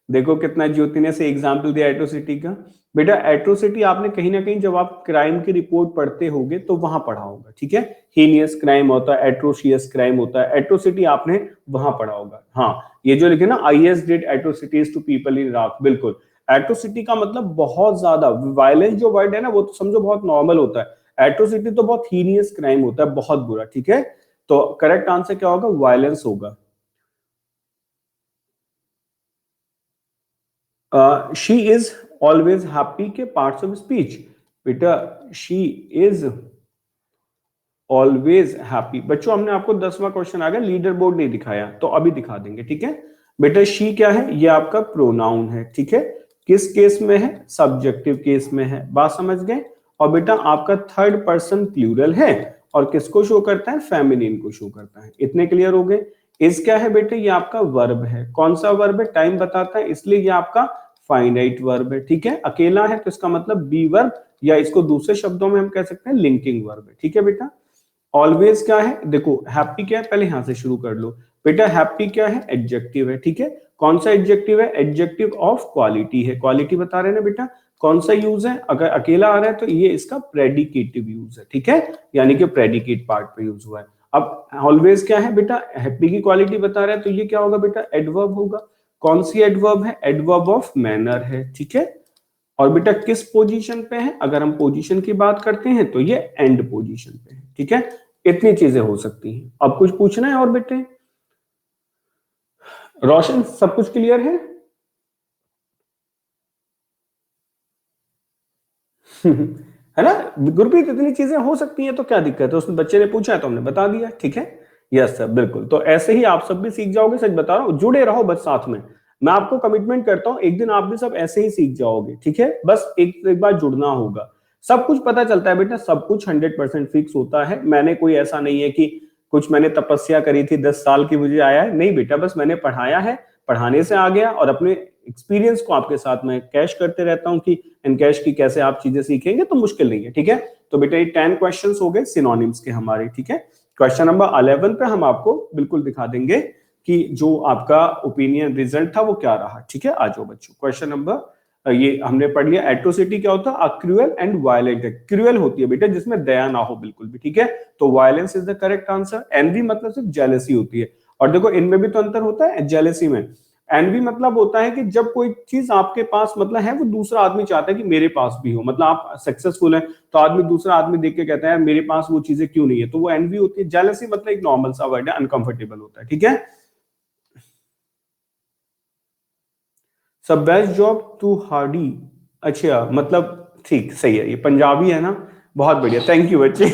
देखो कितना ज्योति ने से एग्जाम्पल दिया एट्रोसिटी का। बेटा एट्रोसिटी आपने कहीं ना कहीं जब आप क्राइम की रिपोर्ट पढ़ते होगे तो वहां पढ़ा होगा, ठीक है। हीनियस क्राइम होता है, एट्रोशियस क्राइम होता है, एट्रोसिटी आपने वहां पढ़ा होगा। हाँ, ये जो लिखे ना, IS did atrocities to people in Iraq, बिल्कुल। एट्रोसिटी का मतलब बहुत ज्यादा वायलेंस, जो वर्ड है ना वो तो समझो बहुत नॉर्मल होता है, एट्रोसिटी तो बहुत हीनियस क्राइम होता है, बहुत बुरा, ठीक है। तो करेक्ट आंसर क्या होगा, वायलेंस होगा। शी इज ऑलवेज हैप्पी के पार्ट्स ऑफ स्पीच, बेटा शी इज ऑलवेज हैप्पी। बच्चों हमने आपको 10वां क्वेश्चन आ गया, लीडर बोर्ड नहीं दिखाया तो अभी दिखा देंगे, ठीक है। बेटा शी क्या है, ये आपका प्रोनाउन है, ठीक है। किस केस में है, सब्जेक्टिव केस में है, बात समझ गए। और बेटा आपका थर्ड पर्सन प्लूरल है, और किसको शो करता है, फेमिनिन को शो करता है। इतने क्लियर हो गए। इस क्या है बेटे, ये आपका वर्ब है। कौन सा वर्ब है, टाइम बताता है, इसलिए ये आपका फाइनाइट वर्ब है, ठीक है। अकेला है तो इसका मतलब बी वर्ब, या इसको दूसरे शब्दों में हम कह सकते हैं लिंकिंग वर्ब है, ठीक है बेटा। ऑलवेज क्या है, देखो हैप्पी क्या है, पहले यहां से शुरू कर लो। बेटा हैप्पी क्या है, एडजेक्टिव है, ठीक है। कौन सा एडजेक्टिव है, एडजेक्टिव ऑफ क्वालिटी है, क्वालिटी बता रहे हैं ना बेटा। कौन सा यूज है, अगर अकेला आ रहा है तो ये इसका प्रेडिकेटिव यूज है, ठीक है, यानी कि प्रेडिकेट पार्ट पे यूज हुआ है। अब ऑलवेज क्या है बेटा, हैप्पी की क्वालिटी बता रहा है, तो ये क्या होगा बेटा, एडवर्ब होगा। कौन सी एडवर्ब है, एडवर्ब ऑफ मैनर है, ठीक है। और बेटा किस पोजीशन पे है, अगर हम पोजीशन की बात करते हैं तो ये एंड पोजीशन पे है, ठीक है। इतनी चीजें हो सकती हैं। अब कुछ पूछना है और बेटे, रोशन सब कुछ क्लियर है? है ना गुरप्रीत, इतनी चीजें हो सकती हैं तो क्या दिक्कत है, उसने बच्चे ने पूछा है तो हमने बता दिया, ठीक है। यस सर, बिल्कुल। तो ऐसे ही आप सब भी सीख जाओगे, सच बता रहा हूं, जुड़े रहो बस साथ में। मैं आपको कमिटमेंट करता हूं, एक दिन आप भी सब ऐसे ही सीख जाओगे, ठीक है। बस एक बार जुड़ना होगा। सब कुछ पता चलता है बेटा, सब कुछ 100% फिक्स होता है। मैंने कोई ऐसा नहीं है कि कुछ मैंने तपस्या करी थी 10 साल की मुझे आया है, नहीं बेटा, बस मैंने पढ़ाया है, पढ़ाने से आ गया, और अपने एक्सपीरियंस को आपके साथ में कैश करते रहता हूं कि एनकैश की कैसे आप चीजें सीखेंगे, तो मुश्किल नहीं है, ठीक है। तो बेटा ये 10 क्वेश्चंस हो गए सिनोनिम्स के हमारे, ठीक है। क्वेश्चन नंबर 11 पे हम आपको बिल्कुल दिखा देंगे कि जो आपका ओपिनियन रिजल्ट था वो क्या रहा, ठीक है। आ जाओ बच्चों, क्वेश्चन नंबर, ये हमने पढ़ लिया एट्रोसिटी क्या होता है, क्रूअल एंड वायलेंट है। क्रूअल होती है बेटा जिसमें दया ना हो बिल्कुल भी, ठीक है। तो violence is the correct answer. Envy मतलब सिर्फ जेलसी होती है, और देखो इनमें भी तो अंतर होता है जेलसी में। एनवी मतलब होता है कि जब कोई चीज आपके पास मतलब है, वो दूसरा आदमी चाहता है कि मेरे पास भी हो, मतलब आप सक्सेसफुल है तो आदमी, दूसरा आदमी देख के कहता है मेरे पास वो चीजें क्यों नहीं है, तो वो एनवी होती है। जेलसी मतलब एक नॉर्मल सा वर्ड है, अनकंफर्टेबल होता है, ठीक है। सब बेस्ट जॉब टू हार्डी, अच्छा मतलब ठीक सही है, ये पंजाबी है ना, बहुत बढ़िया, थैंक यू बच्चे।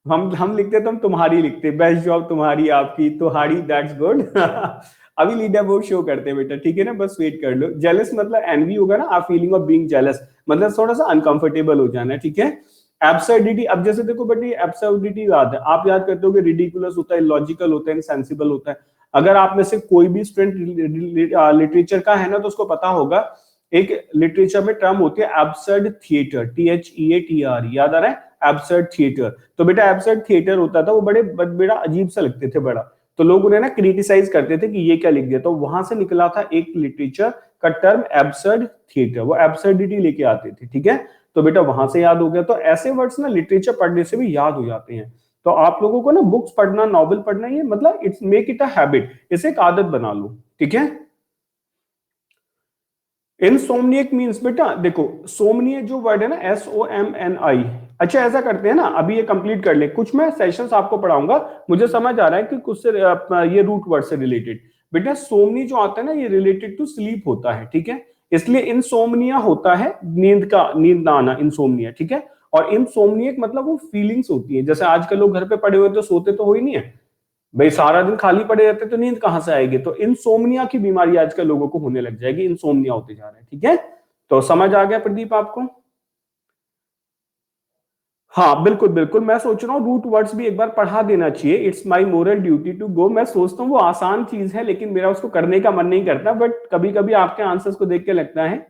हम लिखते तो हम तुम्हारी लिखते, बेस्ट जॉब तुम्हारी आपकी, तुम्हारी, दैट्स गुड। अभी लीडर बोर्ड शो करते हैं बेटा, ठीक है ना, बस वेट कर लो। जेलस मतलब एनवी होगा ना, आप फीलिंग ऑफ बीइंग जेलस, मतलब थोड़ा सा अनकंफर्टेबल हो जाना, ठीक है। एब्सर्डिटी, अब जैसे देखो बेटी, एब्सर्डिटी याद है, आप याद करते हो कि रिडिकुलस होता है, लॉजिकल होता है, इनसेंसिबल होता है। अगर आप में से कोई भी स्टूडेंट लिटरेचर का है ना, तो उसको पता होगा एक लिटरेचर में टर्म होती है एब्सर्ड थिएटर, THEATR, याद आ रहा है, एब्सर्ड थिएटर। तो बेटा एब्सर्ड थिएटर होता था, वो बड़ा अजीब सा लगते थे, बड़ा, तो लोग उन्हें ना क्रिटिसाइज करते थे कि ये क्या लिख दिया, तो वहां से निकला था एक लिटरेचर का टर्म एब्सर्ड थिएटर, वो एब्सर्डिटी लेके आते थे, ठीक है। तो बेटा वहां से याद हो गया। तो ऐसे वर्ड्स ना लिटरेचर पढ़ने से भी याद हो जाते हैं। तो आप लोगों को ना बुक्स पढ़ना, नॉवल पढ़ना, ये मतलब it's make it a habit, इसे एक आदत बना लो, ठीक है। इनसोमनियक मीन्स बेटा देखो, सोमनिय जो वर्ड है ना, SOMNI, अच्छा ऐसा करते हैं ना, अभी ये कंप्लीट कर ले, कुछ मैं सेशंस आपको पढ़ाऊंगा, मुझे समझ आ रहा है कि कुछ से ये रूट वर्ड से रिलेटेड। बेटा सोमनी जो आता है ना, ये रिलेटेड टू स्लीप होता है, ठीक है, इसलिए इंसोम्निया होता है नींद का, नींद ना आना, इंसोम्निया, ठीक है। और इंसोम्नियक मतलब वो फीलिंग्स होती है, जैसे आजकल लोग घर पे पड़े हुए तो सोते तो हो ही नहीं है भाई, सारा दिन खाली पड़े रहते तो नींद कहां से आएगी, तो इंसोम्निया की बीमारी आजकल लोगों को होने लग जाएगी, इंसोम्निया होते जा रहे हैं, ठीक है। तो समझ आ गया प्रदीप आपको? हाँ बिल्कुल बिल्कुल, मैं सोच रहा हूँ रूट वर्ड्स भी एक बार पढ़ा देना चाहिए, it's my moral duty to go. मैं सोचता हूँ वो आसान चीज है, लेकिन मेरा उसको करने का मन नहीं करता, बट कभी कभी आपके आंसर्स को देख के लगता है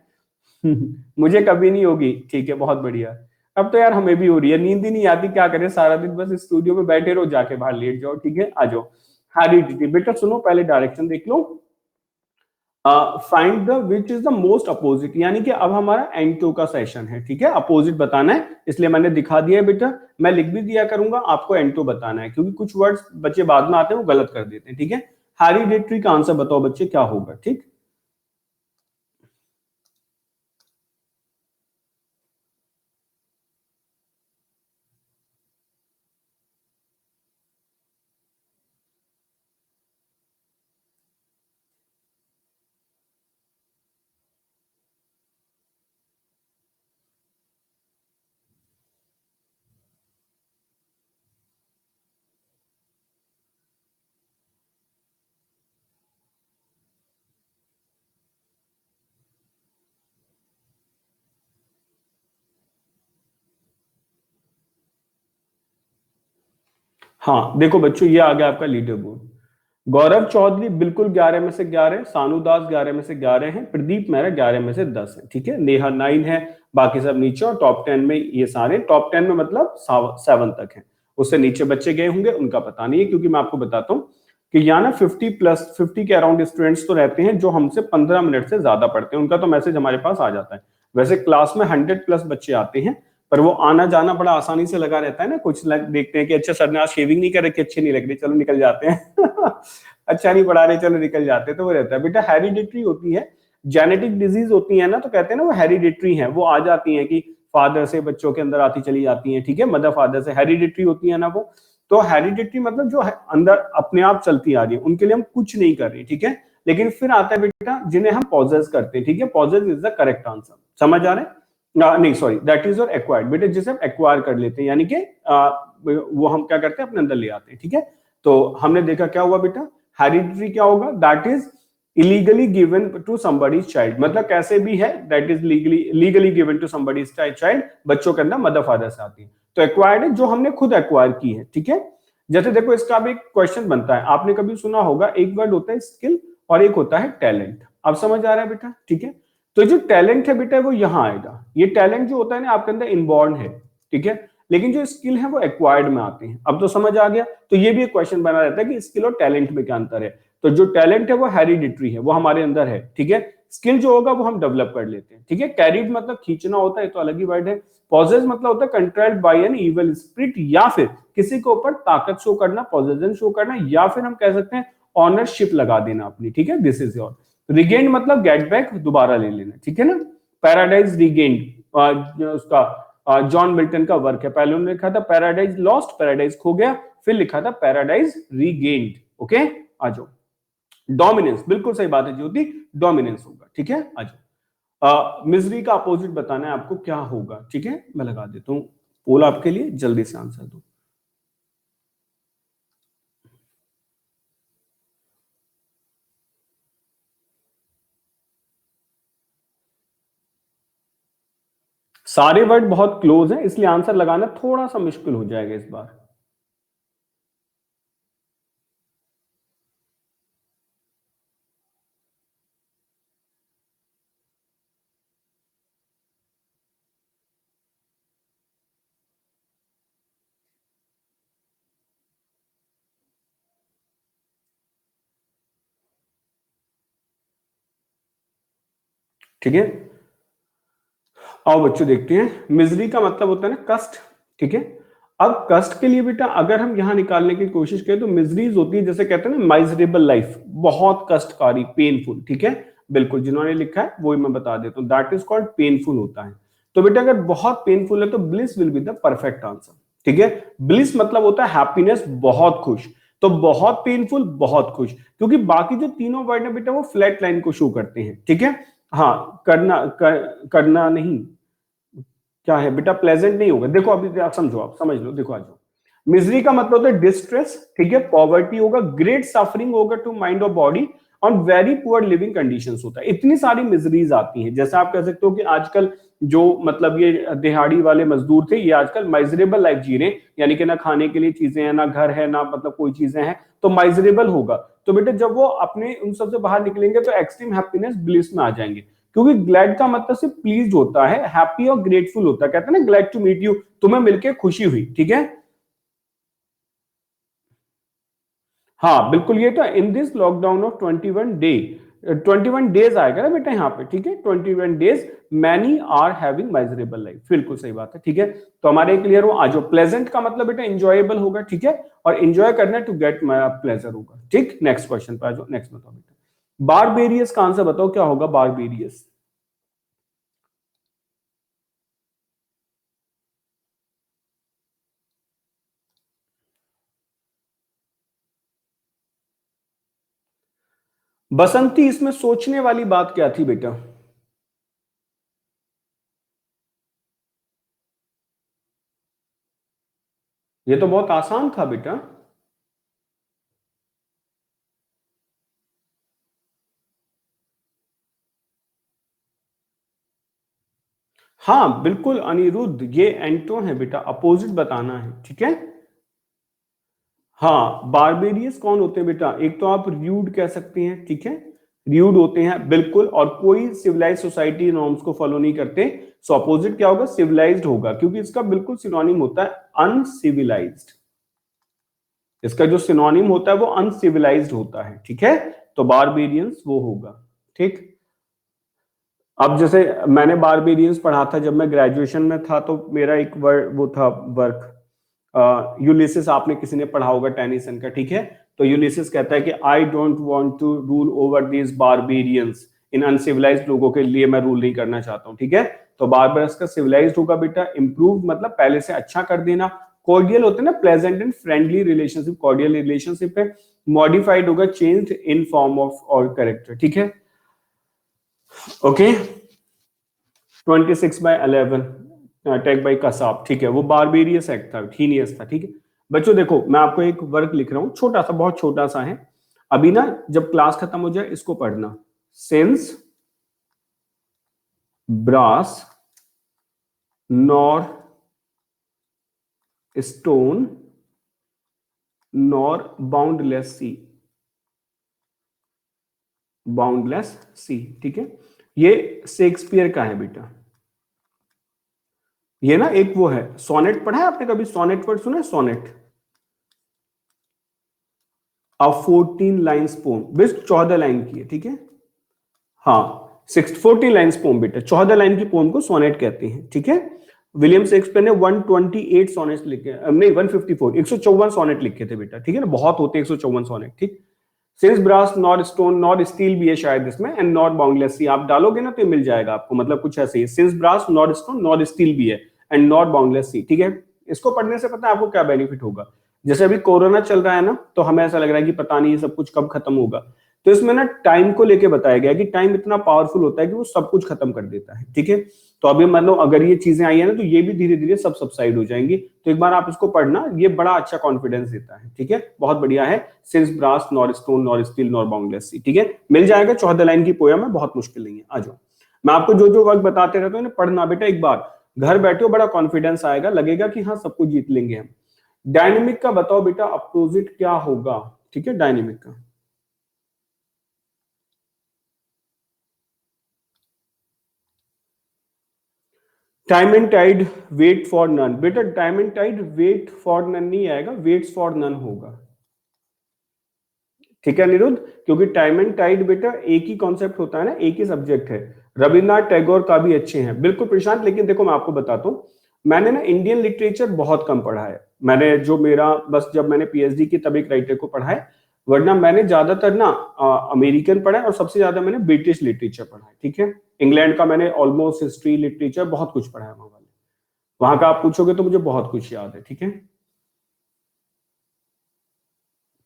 मुझे कभी नहीं होगी, ठीक है, बहुत बढ़िया। अब तो यार हमें भी हो रही है, नींद ही नहीं आती, क्या करें, सारा दिन बस स्टूडियो में बैठे रहो, जाके बाहर लेट जाओ, ठीक है, आ जाओ। हेरिडिटी, बेटा सुनो, पहले डायरेक्शन देख लो। Find the which is the most opposite, यानी कि अब हमारा एंटो का सेशन है, ठीक है, अपोजिट बताना है, इसलिए मैंने दिखा दिया है बेटा, मैं लिख भी दिया करूंगा, आपको एंटो बताना है, क्योंकि कुछ वर्ड्स बच्चे बाद में आते हैं वो गलत कर देते हैं, ठीक है। हेरिडिटरी का आंसर बताओ बच्चे, क्या होगा, ठीक। हाँ देखो बच्चों, ये आ गया आपका लीडर बोर्ड। गौरव चौधरी बिल्कुल 11 में से 11, सानू दास 11 में से 11 हैं, प्रदीप मेहरा 11 में से 10 है, ठीक है, नेहा 9 है, बाकी सब नीचे, और टॉप 10 में ये सारे, टॉप 10 में मतलब 7 तक है, उससे नीचे बच्चे गए होंगे उनका पता नहीं है, क्योंकि मैं आपको बताता हूँ कि यहाँ ना 50 के अराउंड स्टूडेंट्स तो रहते हैं जो हमसे 15 मिनट से ज्यादा पढ़ते हैं, उनका तो मैसेज हमारे पास आ जाता है। वैसे क्लास में 100+ बच्चे आते हैं, पर वो आना जाना बड़ा आसानी से लगा रहता है ना, कुछ देखते हैं कि अच्छा सर ने आज शेविंग नहीं कर रखी, अच्छी नहीं लग रही, चलो निकल जाते हैं अच्छा नहीं पढ़ा रहे, चलो निकल जाते हैं, तो वो रहता है। बेटा हेरिडिटरी होती है, जेनेटिक डिजीज होती है ना, तो कहते हैं ना वो हेरिडिटरी है, वो आ जाती है कि फादर से बच्चों के अंदर आती चली जाती है, ठीक है, मदर फादर से, हेरिडिटरी होती है ना वो। तो हेरिडिटरी मतलब जो अंदर अपने आप चलती आ रही है, उनके लिए हम कुछ नहीं कर रहे, ठीक है। लेकिन फिर आता है बेटा जिन्हें हम पॉजेस करते हैं, ठीक है, possess is the correct answer, समझ आ रहा है नहीं sorry, that is your acquired, बेटे जिसे हम एक्वायर कर लेते हैं, यानी कि वो हम क्या करते हैं अपने अंदर ले आते हैं, ठीक है। तो हमने देखा क्या हुआ बेटा, हेरिडिटरी क्या होगा, that is illegally given to somebody's child, मतलब कैसे भी है, that is legally given to somebody's child, बच्चों के अंदर मदर फादर से आती है। तो एक्वायर्ड है जो हमने खुद एक्वायर की है, ठीक है। जैसे देखो इसका भी एक क्वेश्चन बनता है, आपने कभी सुना होगा, एक वर्ड होता है स्किल और एक होता है टैलेंट, अब समझ आ रहा है बेटा, ठीक है। तो जो टैलेंट है बेटा वो यहां आएगा, ये टैलेंट जो होता है ना आपके अंदर इनबॉर्न है, ठीक है, लेकिन जो स्किल है वो एक्वायर्ड में आते हैं, अब तो समझ आ गया। तो ये भी एक क्वेश्चन बना रहता है कि स्किल और टैलेंट में क्या अंतर है, तो जो टैलेंट है वो हेरिडिटरी है, वो हमारे अंदर है, ठीक है। स्किल जो होगा वो हम डेवलप कर लेते हैं, ठीक है। कैरिड मतलब खींचना होता है, तो अलग ही वर्ड है। पॉजेस मतलब होता है controlled by an evil spirit, या फिर किसी के ऊपर ताकत शो करना, पॉजेशन शो करना, या फिर हम कह सकते हैं ऑनरशिप लगा देना अपनी, ठीक है, दिस इज योर। रिगेन मतलब गेट बैक, दोबारा ले लेना, ठीक है ना। पैराडाइज रिगेन्ड उसका जॉन मिल्टन का वर्क है, पहले उन्होंने लिखा था पैराडाइज लॉस्ट, पैराडाइज खो गया, फिर लिखा था पैराडाइज रीगेन्ड, ओके। आ जाओ, डोमिनेंस, बिल्कुल सही बात है ज्योति, डोमिनेंस होगा, ठीक है, आ जाओ। मिजरी का अपोजिट बताना है आपको क्या होगा, ठीक है, मैं लगा देता हूं पोल आपके लिए, जल्दी से आंसर दो। सारे वर्ड बहुत क्लोज हैं, इसलिए आंसर लगाना थोड़ा सा मुश्किल हो जाएगा इस बार। ठीक है, आओ बच्चों देखते हैं। मिजरी का मतलब होता है ना कष्ट, ठीक है। अब कष्ट के लिए बेटा अगर हम यहां निकालने की कोशिश करें तो मिजरीज होती है, जैसे कहते हैं ना माइजरेबल लाइफ, बहुत कष्टकारी, पेनफुल, ठीक है, बिल्कुल जिन्होंने लिखा है वो मैं बता देता हूं, दैट इज कॉल्ड पेनफुल होता है। तो बेटा अगर बहुत पेनफुल है तो bliss will be the perfect answer, ठीक है। ब्लिस मतलब होता है हैप्पीनेस, बहुत खुश। तो बहुत पेनफुल, बहुत खुश, क्योंकि बाकी जो तीनों वर्ड है बेटा वो फ्लैट लाइन को शो करते हैं, ठीक है। हाँ, करना नहीं, क्या है बेटा, प्लेजेंट नहीं होगा। देखो अभी आप समझो, आप समझ लो, देखो आ जाओ। मिजरी का मतलब होता है डिस्ट्रेस, ठीक है। पॉवर्टी होगा, ग्रेट सफरिंग होगा टू माइंड और बॉडी, और वेरी पुअर लिविंग कंडीशंस होता है। इतनी सारी मिजरीज आती हैं। जैसे आप कह सकते हो कि आजकल जो मतलब ये दिहाड़ी वाले मजदूर थे, ये आजकल माइजरेबल लाइफ जी रहे हैं, यानी कि ना खाने के लिए चीजें हैं, ना घर है, ना मतलब कोई चीजें हैं, तो माइजरेबल होगा। तो बेटा जब वो अपने उन सबसे बाहर निकलेंगे तो एक्सट्रीम हैप्पीनेस, ब्लिस में आ जाएंगे। क्योंकि ग्लैड का मतलब सिर्फ प्लीज होता है, हैप्पी और ग्रेटफुल होता है। कहते हैं ना ग्लैड टू मीट यू, तुम्हें मिलकर खुशी हुई, ठीक है। हाँ बिल्कुल, ये तो in this lockdown of 21 days आएगा ना बेटा यहाँ पे, ठीक है। 21 days many are having miserable life, बिल्कुल सही बात है, ठीक है। तो हमारे क्लियर हो। आज प्लेजेंट का मतलब बेटा इंजॉयबल होगा, ठीक है, और इंजॉय करना टू गेट प्लेजर होगा, ठीक। नेक्स्ट क्वेश्चन पे आ जाओ। नेक्स्ट बताओ बेटा, बारबेरियस का आंसर बताओ क्या होगा बारबेरियस। बसंती, इसमें सोचने वाली बात क्या थी बेटा। ये तो बहुत आसान था बेटा। हाँ बिल्कुल अनिरुद्ध, ये एंटो है बेटा, अपोजिट बताना है, ठीक है। हाँ, बारबेरियस कौन होते हैं बेटा, एक तो आप र्यूड कह सकते हैं, ठीक है। र्यूड होते हैं बिल्कुल, और कोई सिविलाइज सोसाइटी नॉर्म्स को फॉलो नहीं करते। सो अपोजिट क्या होगा, सिविलाइज्ड होगा, क्योंकि इसका बिल्कुल सिनोनिम होता है अनसिविलाइज्ड। इसका जो सिनोनिम होता है वो अनसिविलाइज्ड होता है, ठीक है। तो बारबेरियंस वो होगा, ठीक। अब जैसे मैंने बारबेरियंस पढ़ा था जब मैं ग्रेजुएशन में था, तो मेरा एक वर्ड वो था वर्क, यूलिसिस, आपने किसी ने पढ़ा होगा टेनिसन का, ठीक है। तो यूलिसिस कहता है कि I don't want to rule over these barbarians, इन अनसिविलाइज्ड लोगों के लिए मैं रूल नहीं करना चाहता हूं, ठीक है। तो बारबरस का सिविलाइज्ड होगा बेटा इम्प्रूव, मतलब पहले से अच्छा कर देना। कॉर्डियल होते हैं ना, pleasant and friendly relationship, cordial relationship है। मॉडिफाइड होगा चेंज्ड इन फॉर्म ऑफ और कैरेक्टर, ठीक है। ओके, 26/11 अटैक बाई कसाब, ठीक है, वो बारबेरियस एक्ट था, हीनियस था, ठीक है। बच्चों देखो मैं आपको एक वर्क लिख रहा हूं, छोटा सा, बहुत छोटा सा है। अभी ना जब क्लास खत्म हो जाए इसको पढ़ना। Since brass nor stone nor boundless sea, boundless sea, ठीक है। ये शेक्सपियर का है बेटा। ये ना एक वो है, सोनेट पढ़ा है आपने कभी, सोनेट वर्ड सुना है, सोनेट। अब 14 लाइन्स पोम, बस 14 लाइन की है, ठीक है। हाँ, 14 लाइन्स पोम बेटा, 14 लाइन की पोम को सोनेट कहते हैं, ठीक है। विलियम शेक्सपियर ने 128 सोनेट लिखे, नहीं 154, 154 सोनेट लिखे थे बेटा, ठीक है ना, बहुत होते 154 सोनेट, ठीक। Since brass not stone not steel भी है शायद इसमें, एंड नॉट बाउंडलेस सी, आप डालोगे ना तो ये मिल जाएगा आपको, मतलब कुछ ऐसे ही, since brass not stone not steel भी है, एंड नॉट बाउंडलेस सी, ठीक है। इसको पढ़ने से पता है आपको क्या बेनिफिट होगा। जैसे अभी कोरोना चल रहा है ना, तो हमें ऐसा लग रहा है कि पता नहीं ये सब कुछ कब खत्म होगा। तो इसमें ना टाइम को लेके बताया गया कि टाइम इतना पावरफुल होता है कि वो सब कुछ खत्म कर देता है, ठीक है। तो अभी मतलब अगर ये चीजें आई है ना, तो ये भी धीरे धीरे सब सबसाइड हो जाएंगी। तो एक बार आप इसको पढ़ना, ये बड़ा अच्छा कॉन्फिडेंस देता है, ठीक है, बहुत बढ़िया है। Since brass nor stone nor steel nor boundless sea, ठीक है, मिल जाएगा। 14 लाइन की पोयम है, बहुत मुश्किल नहीं है। आ जाओ, मैं आपको जो जो वर्क बताते रहता हूँ पढ़ना बेटा, एक बार घर बैठे हो, बड़ा कॉन्फिडेंस आएगा, लगेगा कि हाँ सब कुछ जीत लेंगे हम। डायनेमिक का बताओ बेटा अपोजिट क्या होगा, ठीक है, डायनेमिक का। Time and tide wait for none, बेटा time and tide wait for none नहीं आएगा, वेट्स फॉर नन होगा, ठीक है निरुद्ध। क्योंकि टाइम एंड टाइड बेटा एक ही कॉन्सेप्ट होता है ना, एक ही सब्जेक्ट है। रविन्द्रनाथ टैगोर का भी अच्छे हैं बिल्कुल प्रशांत, लेकिन देखो मैं आपको बताता हूँ, मैंने ना इंडियन लिटरेचर बहुत कम पढ़ा है। मैंने जो मेरा बस जब मैंने पीएचडी की तब एक राइटर को पढ़ा है, वरना मैंने ज्यादातर ना अमेरिकन पढ़ा है और सबसे ज्यादा मैंने ब्रिटिश लिटरेचर पढ़ा है, ठीक है। इंग्लैंड का मैंने ऑलमोस्ट हिस्ट्री लिटरेचर बहुत कुछ पढ़ा है वहां वाले, वहां का आप पूछोगे तो मुझे बहुत कुछ याद है, ठीक है।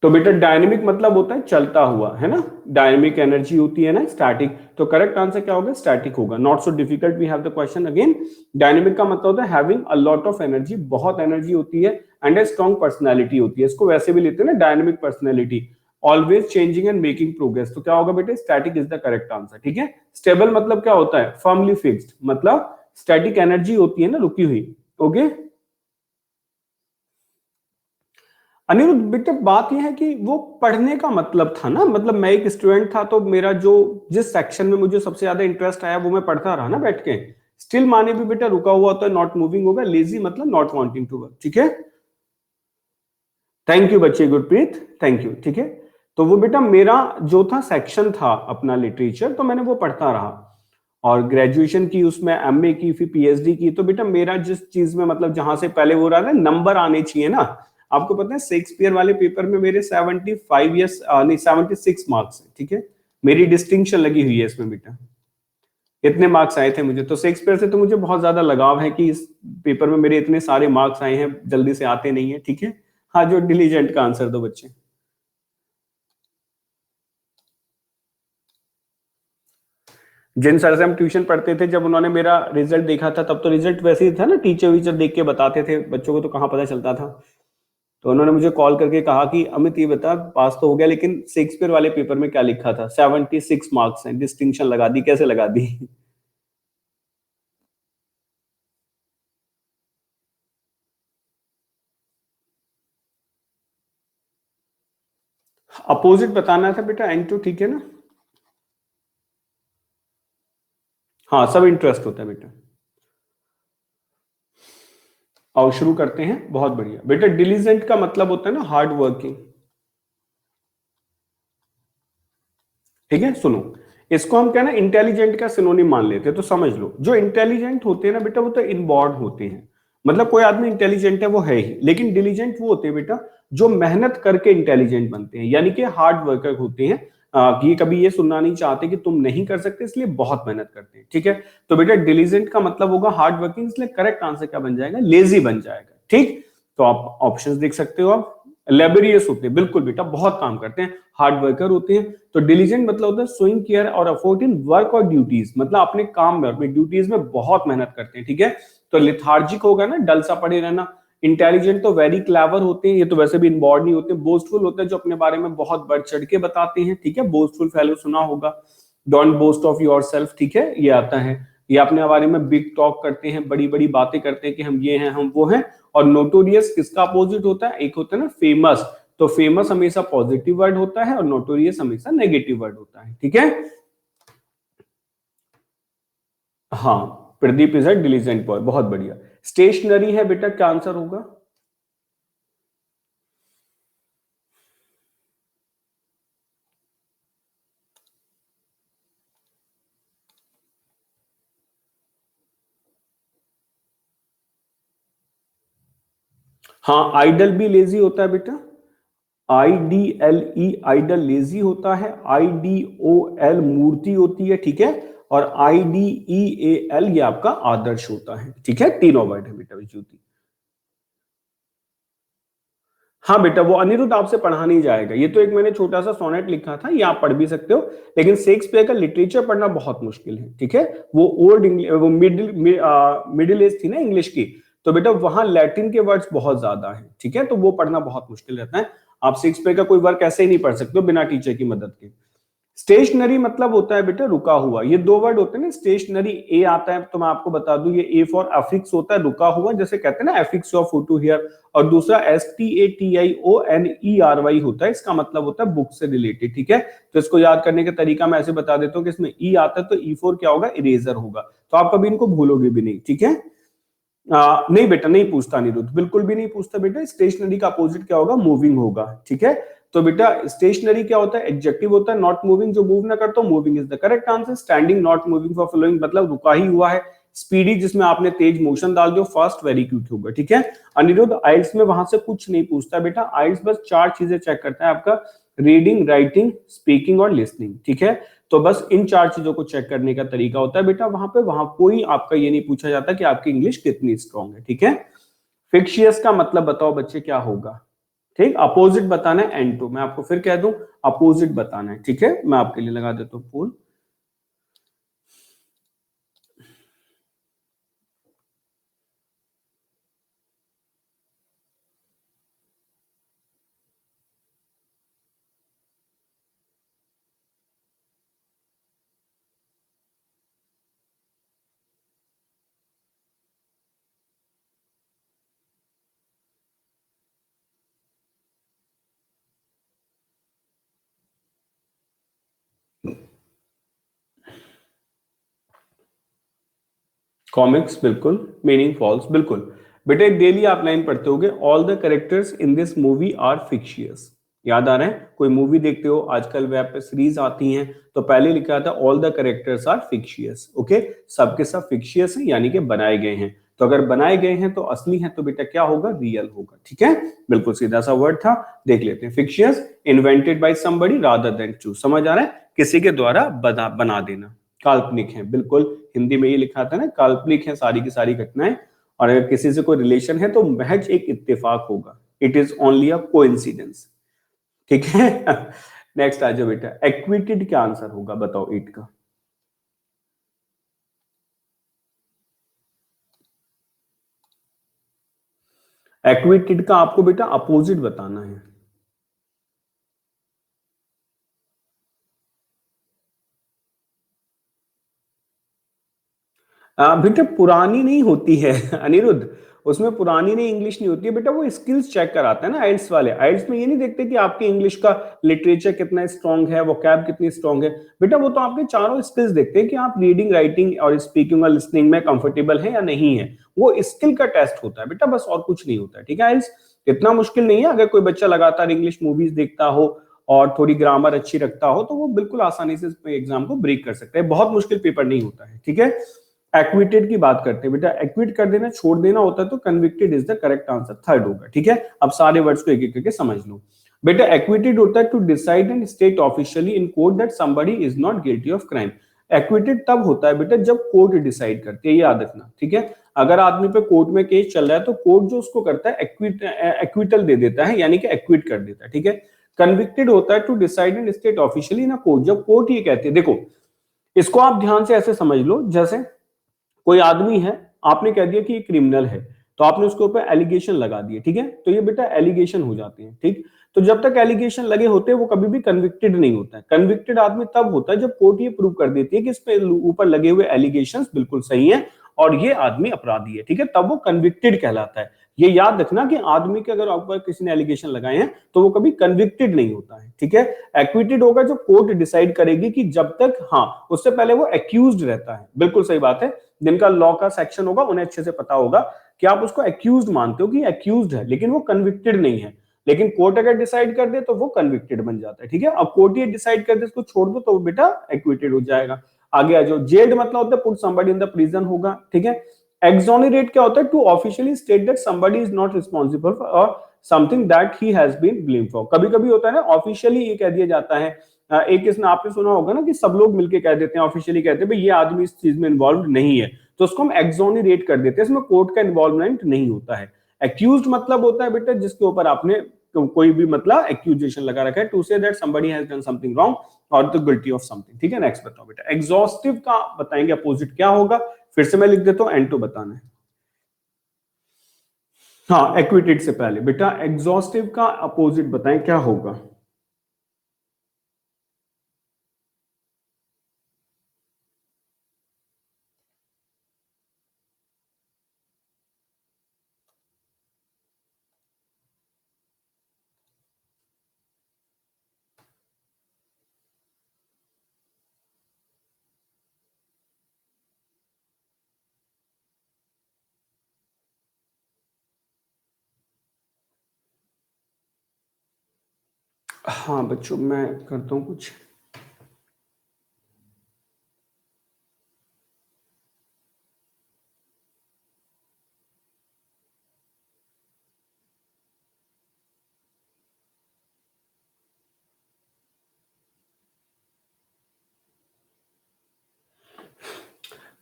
तो बेटा डायनेमिक मतलब होता है चलता हुआ, है ना। डायनेमिक एनर्जी होती है ना स्टैटिक, तो करेक्ट आंसर क्या होगा, स्टैटिक होगा। Not so difficult, we have the question again. Dynamic का मतलब होता है having a lot of energy, बहुत एनर्जी होती है, एंड ए स्ट्रॉन्ग पर्सनैलिटी होती है। इसको वैसे भी लेते हैं ना dynamic personality, always changing and making progress. तो क्या होगा बेटे, static is the correct answer, ठीक है। स्टेबल मतलब क्या होता है, फर्मली फिक्स्ड, मतलब स्टैटिक एनर्जी होती है ना रुकी हुई, ओके। अनिरुद्ध बेटा बात यह है कि वो पढ़ने का मतलब था ना, मतलब मैं एक स्टूडेंट था तो मेरा जो जिस सेक्शन में मुझे सबसे ज्यादा इंटरेस्ट आया वो मैं पढ़ता रहा ना बैठ के। स्टिल माने भी बेटा रुका हुआ होता है, नॉट मूविंग होगा। लेजी मतलब नॉट वांटिंग टू वर्क, ठीक है। थैंक यू बच्चे, गुरप्रीत, थैंक यू, ठीक है। तो वो बेटा मेरा जो था सेक्शन था अपना लिटरेचर, तो मैंने वो पढ़ता रहा और ग्रेजुएशन की, उसमें एमए की, फिर पीएचडी की। तो बेटा मेरा जिस चीज में मतलब जहां से पहले वो रहा ना नंबर आने चाहिए ना, आपको पता है शेक्सपियर वाले पेपर में मेरे 75 ईयर्स नहीं 76 मार्क्स है, ठीक है। मेरी डिस्टिंक्शन लगी हुई है इसमें बेटा, इतने मार्क्स आए थे मुझे। तो शेक्सपियर से तो मुझे बहुत ज्यादा लगाव है कि इस पेपर में मेरे इतने सारे मार्क्स आए हैं, जल्दी से आते नहीं है, ठीक है। हाँ, जो डिलीजेंट का आंसर दो बच्चे। जिन सर से हम ट्यूशन पढ़ते थे, जब उन्होंने मेरा रिजल्ट देखा था, तब तो रिजल्ट वैसे ही था ना, टीचर वीचर देख के बताते थे, बच्चों को तो कहाँ पता चलता था। तो उन्होंने मुझे कॉल करके कहा कि अमित ये बता, पास तो हो गया लेकिन शेक्सपियर वाले पेपर में क्या लिखा था, 76 मार्क्स हैं, डिस्टिंक्शन लगा दी, कैसे लगा दी। अपोजिट बताना था बेटा, एन टू, ठीक है ना। हाँ, सब इंटरेस्ट होता है बेटा। और शुरू करते हैं, बहुत बढ़िया बेटा। डिलीजेंट का मतलब होता है ना हार्ड वर्किंग, ठीक है। सुनो, इसको हम क्या ना इंटेलिजेंट का सिनोनिम मान लेते हैं, तो समझ लो जो इंटेलिजेंट होते हैं ना बेटा, वो तो इनबॉर्न होते हैं। मतलब कोई आदमी इंटेलिजेंट है वो है ही, लेकिन डिलीजेंट वो होते हैं बेटा जो मेहनत करके इंटेलिजेंट बनते हैं, यानी कि हार्ड वर्कर होते हैं। ये कभी ये सुनना नहीं चाहते कि तुम नहीं कर सकते, इसलिए बहुत मेहनत करते हैं, ठीक है। तो बेटा डिलीजेंट का मतलब होगा हार्ड वर्किंग, इसलिए करेक्ट आंसर क्या बन जाएगा, लेजी बन जाएगा, ठीक। तो आप ऑप्शंस देख सकते हो आप। लेबरियस होते हैं, बिल्कुल बेटा, बहुत काम करते हैं, हार्ड वर्कर होते हैं। तो डिलीजेंट मतलब होता है शोइंग केयर और एफर्ट इन वर्क और ड्यूटीज, मतलब अपने काम में, अपनी ड्यूटीज में बहुत मेहनत करते हैं, ठीक है। तो लिथार्जिक होगा ना, डल सा पड़े रहना। इंटेलिजेंट तो वेरी क्लेवर होते हैं, ये तो वैसे भी इनबॉर्ड नहीं होते। बोस्टफुल होते हैं, जो अपने बारे में बहुत बढ़ चढ़ के बताते हैं, ठीक है। बोस्टफुल फेलो सुना होगा, डोंट बोस्ट ऑफ योरसेल्फ, ठीक है, ये आता है। ये अपने बारे में बिग टॉक करते हैं, बड़ी बड़ी बातें करते हैं कि हम ये हैं, हम वो हैं। और नोटोरियस किसका अपोजिट होता है, एक होता है ना फेमस। तो फेमस हमेशा पॉजिटिव वर्ड होता है और नोटोरियस हमेशा नेगेटिव वर्ड होता है, ठीक है। हाँ, Pradeep is a diligent boy, बहुत बढ़िया। स्टेशनरी है बेटा, क्या आंसर होगा। हाँ, आइडल भी लेजी होता है बेटा। IDLE आइडल लेजी होता है। IDOL मूर्ति होती है, ठीक है। और IDEAL ये आपका आदर्श होता है, ठीक है। तीनों वर्ड है बेटा विच्युति। हाँ बेटा, वो अनिरुद्ध आपसे पढ़ा नहीं जाएगा, ये तो एक मैंने छोटा सा सोनेट लिखा था, ये आप पढ़ भी सकते हो। लेकिन शेक्सपियर का लिटरेचर पढ़ना बहुत मुश्किल है, ठीक है। वो ओल्ड इंग्लिश, वो मिडिल एज थी ना इंग्लिश की, तो बेटा वहां लैटिन के वर्ड्स बहुत ज्यादा हैं, ठीक है। तो वो पढ़ना बहुत मुश्किल रहता है। आप शेक्सपियर का कोई वर्क ऐसे ही नहीं पढ़ सकते हो बिना टीचर की मदद के। स्टेशनरी मतलब होता है बेटा रुका हुआ। ये दो वर्ड होते हैं ना, स्टेशनरी ए आता है, तो मैं आपको बता दूं ये ए फॉर अफिक्स होता है, रुका हुआ, जैसे कहते हैं ना अफिक्स योर फोटो हियर। और दूसरा STATIONERY होता है, इसका मतलब होता है बुक से रिलेटेड, ठीक है। तो इसको याद करने का तरीका मैं ऐसे बता देता हूँ कि इसमें ई आता है तो ई फॉर क्या होगा, इरेजर होगा। तो आप कभी इनको भूलोगे भी नहीं, ठीक है। नहीं बेटा, नहीं पूछता अनिरुद्ध, बिल्कुल भी नहीं पूछता बेटा। स्टेशनरी का अपोजिट क्या होगा, मूविंग होगा, ठीक है। तो बेटा स्टेशनरी क्या होता है, एडजेक्टिव होता है, नॉट मूविंग, जो मूव ना करता, moving is the correct answer. Standing not moving for following मतलब रुका ही हुआ है। स्पीडी जिसमें आपने तेज मोशन डाल दो, फास्ट वेरी क्विक होगा, ठीक है। अनिरुद्ध आइल्स में वहां से कुछ नहीं पूछता बेटा, आइल्स बस चार चीजें चेक करता है आपका रीडिंग, राइटिंग, स्पीकिंग और लिसनिंग। ठीक है, तो बस इन 4 चीजों को चेक करने का तरीका होता है बेटा। वहां कोई आपका ये नहीं पूछा जाता कि आपकी इंग्लिश कितनी स्ट्रांग है। ठीक है, फिक्शियस का मतलब बताओ बच्चे क्या होगा? ठीक, अपोजिट बताना है एंटो। मैं आपको फिर कह दूं, अपोजिट बताना है। ठीक है, मैं आपके लिए लगा देता हूं पोल। कॉमिक्स बिल्कुल, मीनिंग फॉल्स बिल्कुल। बेटे डेली आप लाइन पढ़ते होगे, all the characters in this movie are fictious. याद आ रहे हैं? कोई मूवी देखते हो, आजकल वेब पे सीरीज आती हैं, तो पहले लिखा था all the characters are fictious. Okay, सबके सब फिक्शियस हैं, यानी कि बनाए गए हैं। तो अगर बनाए गए हैं तो असली हैं, तो बेटा क्या होगा? रियल होगा। ठीक है, बिल्कुल सीधा सा वर्ड था। देख लेते हैं, fictitious invented by somebody rather than true. समझ आ रहा है? किसी के द्वारा बना देना। काल्पनिक है, बिल्कुल हिंदी में ये लिखा था ना, काल्पनिक है सारी की सारी घटनाएं, और अगर किसी से कोई रिलेशन है तो महज एक इत्तेफाक होगा। It is only a coincidence. ठीक है। नेक्स्ट आ जाओ बेटा, एक्विटेड क्या आंसर होगा बताओ 8 का? एक्विटेड का आपको बेटा अपोजिट बताना है। बेटा पुरानी नहीं होती है अनिरुद्ध, उसमें पुरानी नहीं, इंग्लिश नहीं होती है बेटा। वो स्किल्स चेक कराता है ना आइल्स वाले। आइल्स में ये नहीं देखते कि आपकी इंग्लिश का लिटरेचर कितना स्ट्रांग है, वो कैब कितनी स्ट्रांग है। बेटा वो तो आपके चारों स्किल्स देखते हैं कि आप रीडिंग, राइटिंग और स्पीकिंग और लिसनिंग में कंफर्टेबल है या नहीं है। वो स्किल का टेस्ट होता है बेटा, बस और कुछ नहीं होता है। ठीक है, आइल्स इतना मुश्किल नहीं है। अगर कोई बच्चा लगातार इंग्लिश मूवीज देखता हो और थोड़ी ग्रामर अच्छी रखता हो, तो वो बिल्कुल आसानी से एग्जाम को ब्रेक कर सकता है। बहुत मुश्किल पेपर नहीं होता है। ठीक है, एक्विटेड की बात करते हैं बेटा। एक्विट कर देना, छोड़ देना होता है, तो convicted is the correct answer, third होगा। ठीक है, अब सारे वर्ड्स को एक एक करके समझ लो बेटा। एक्विटेड होता है to decide and state officially in court that somebody is not guilty of crime. Acquitted तब होता है बेटा जब कोर्ट डिसाइड करती है, ये याद रखना। ठीक है, अगर आदमी पे कोर्ट में केस चल रहा है तो कोर्ट जो उसको करता है एक्विटल दे देता है, यानी कि एक्विट कर देता है। ठीक है, कन्विक्टेड होता है to decide and state officially in court, जब कोर्ट ये कहती है। देखो इसको आप ध्यान से ऐसे समझ लो, जैसे कोई आदमी है, आपने कह दिया कि ये क्रिमिनल है, तो आपने उसके ऊपर एलिगेशन लगा दिए। ठीक है, तो ये बेटा एलिगेशन हो जाते हैं। ठीक, तो जब तक एलिगेशन लगे होते हैं वो कभी भी कन्विक्टेड नहीं होता है। कन्विक्टेड आदमी तब होता है जब कोर्ट ये प्रूव कर देती है कि इस पे ऊपर लगे हुए एलिगेशंस बिल्कुल सही हैं और ये आदमी अपराधी है। ठीक है, तब वो कन्विक्टेड कहलाता है। ये याद रखना कि आदमी के अगर ऊपर किसी ने एलिगेशन लगाए हैं तो वो कभी कन्विक्टेड नहीं होता है। ठीक है, एक्विटेड होगा जो कोर्ट डिसाइड करेगी कि जब तक, हाँ उससे पहले वो एक्यूज्ड रहता है। बिल्कुल सही बात है। जिनका लॉ का सेक्शन होगा उन्हें अच्छे से पता होगा कि आप उसको एक्यूज्ड मानते हो कि एक्यूज्ड है, लेकिन वो कन्विक्टेड नहीं है। लेकिन कोर्ट अगर डिसाइड कर दे तो वो कन्विक्टेड बन जाता है। ठीक है, अब कोर्ट ये डिसाइड कर दे इसको छोड़ दो तो वो बेटा एक्विटेड हो जाएगा। आगे आ जाओ, जेल्ड मतलब होता है put somebody in the prison होगा। ठीक है, एक्सोनरेट क्या होता है? To officially state that somebody is not responsible for something that he has been blame for. कभी कभी होता है ना, ऑफिशियली ये कह दिया जाता है। एक इसमें आपने सुना होगा ना कि सब लोग मिलके कह देते हैं, ऑफिशियली कहते हैं भाई ये आदमी इस चीज में इन्वॉल्व नहीं है, तो उसको हम एक्सोनरेट कर देते हैं। इसमें कोर्ट का इन्वॉल्वमेंट नहीं होता है। एक्यूज्ड मतलब होता है बेटा जिसके ऊपर आपने कोई भी मतलब एक्यूजेशन लगा रखा है, to say that somebody has done something wrong और द गिल्टी ऑफ समथिंग। ठीक है, नेक्स्ट बताओ बेटा, एग्जॉस्टिव का बताएंगे अपोजिट क्या होगा। फिर से मैं लिख देता हूं, एंटो बताना है। हाँ, एक्विटेड से पहले बेटा एग्जॉस्टिव का अपोजिट बताएं क्या होगा। हाँ बच्चों, मैं करता हूँ कुछ।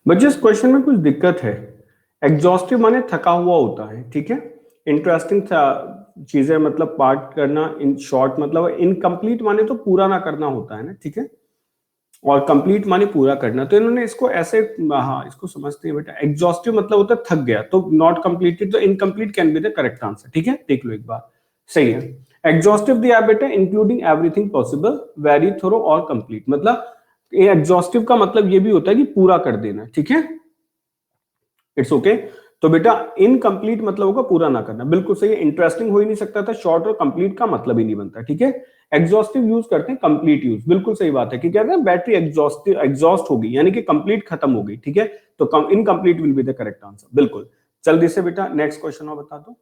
बच्चे इस क्वेश्चन में कुछ दिक्कत है। एग्जॉस्टिव माने थका हुआ होता है, ठीक है। इंटरेस्टिंग चीजें मतलब पार्ट करना, इन शॉर्ट मतलब इनकम्प्लीट माने तो पूरा ना करना होता है ना, ठीक है। और कंप्लीट माने पूरा करना, तो इन्होंने इसको ऐसे, हाँ इसको समझते हैं बेटा। एग्जॉस्टिव मतलब होता है थक गया, तो नॉट कंप्लीटेड, तो incomplete can be the correct answer, ठीक है। देख लो एक बार, सही है। एग्जॉस्टिव दिया बेटा, इंक्लूडिंग एवरीथिंग पॉसिबल, वेरी थोरो और कंप्लीट। मतलब एग्जॉस्टिव का मतलब ये भी होता है कि पूरा कर देना, ठीक है। It's okay. तो बेटा इनकम्प्लीट मतलब होगा पूरा ना करना, बिल्कुल सही है। इंटरेस्टिंग हो ही नहीं सकता था, शॉर्ट और कंप्लीट का मतलब ही नहीं बनता, ठीक है। एग्जॉस्टिव यूज करते हैं कंप्लीट यूज, बिल्कुल सही बात है कि कहते हैं बैटरी एग्जॉस्ट होगी यानी कि कंप्लीट खत्म हो गई, ठीक है। तो incomplete will be the correct answer, बिल्कुल। जल्दी से बेटा नेक्स्ट क्वेश्चन और बता दो।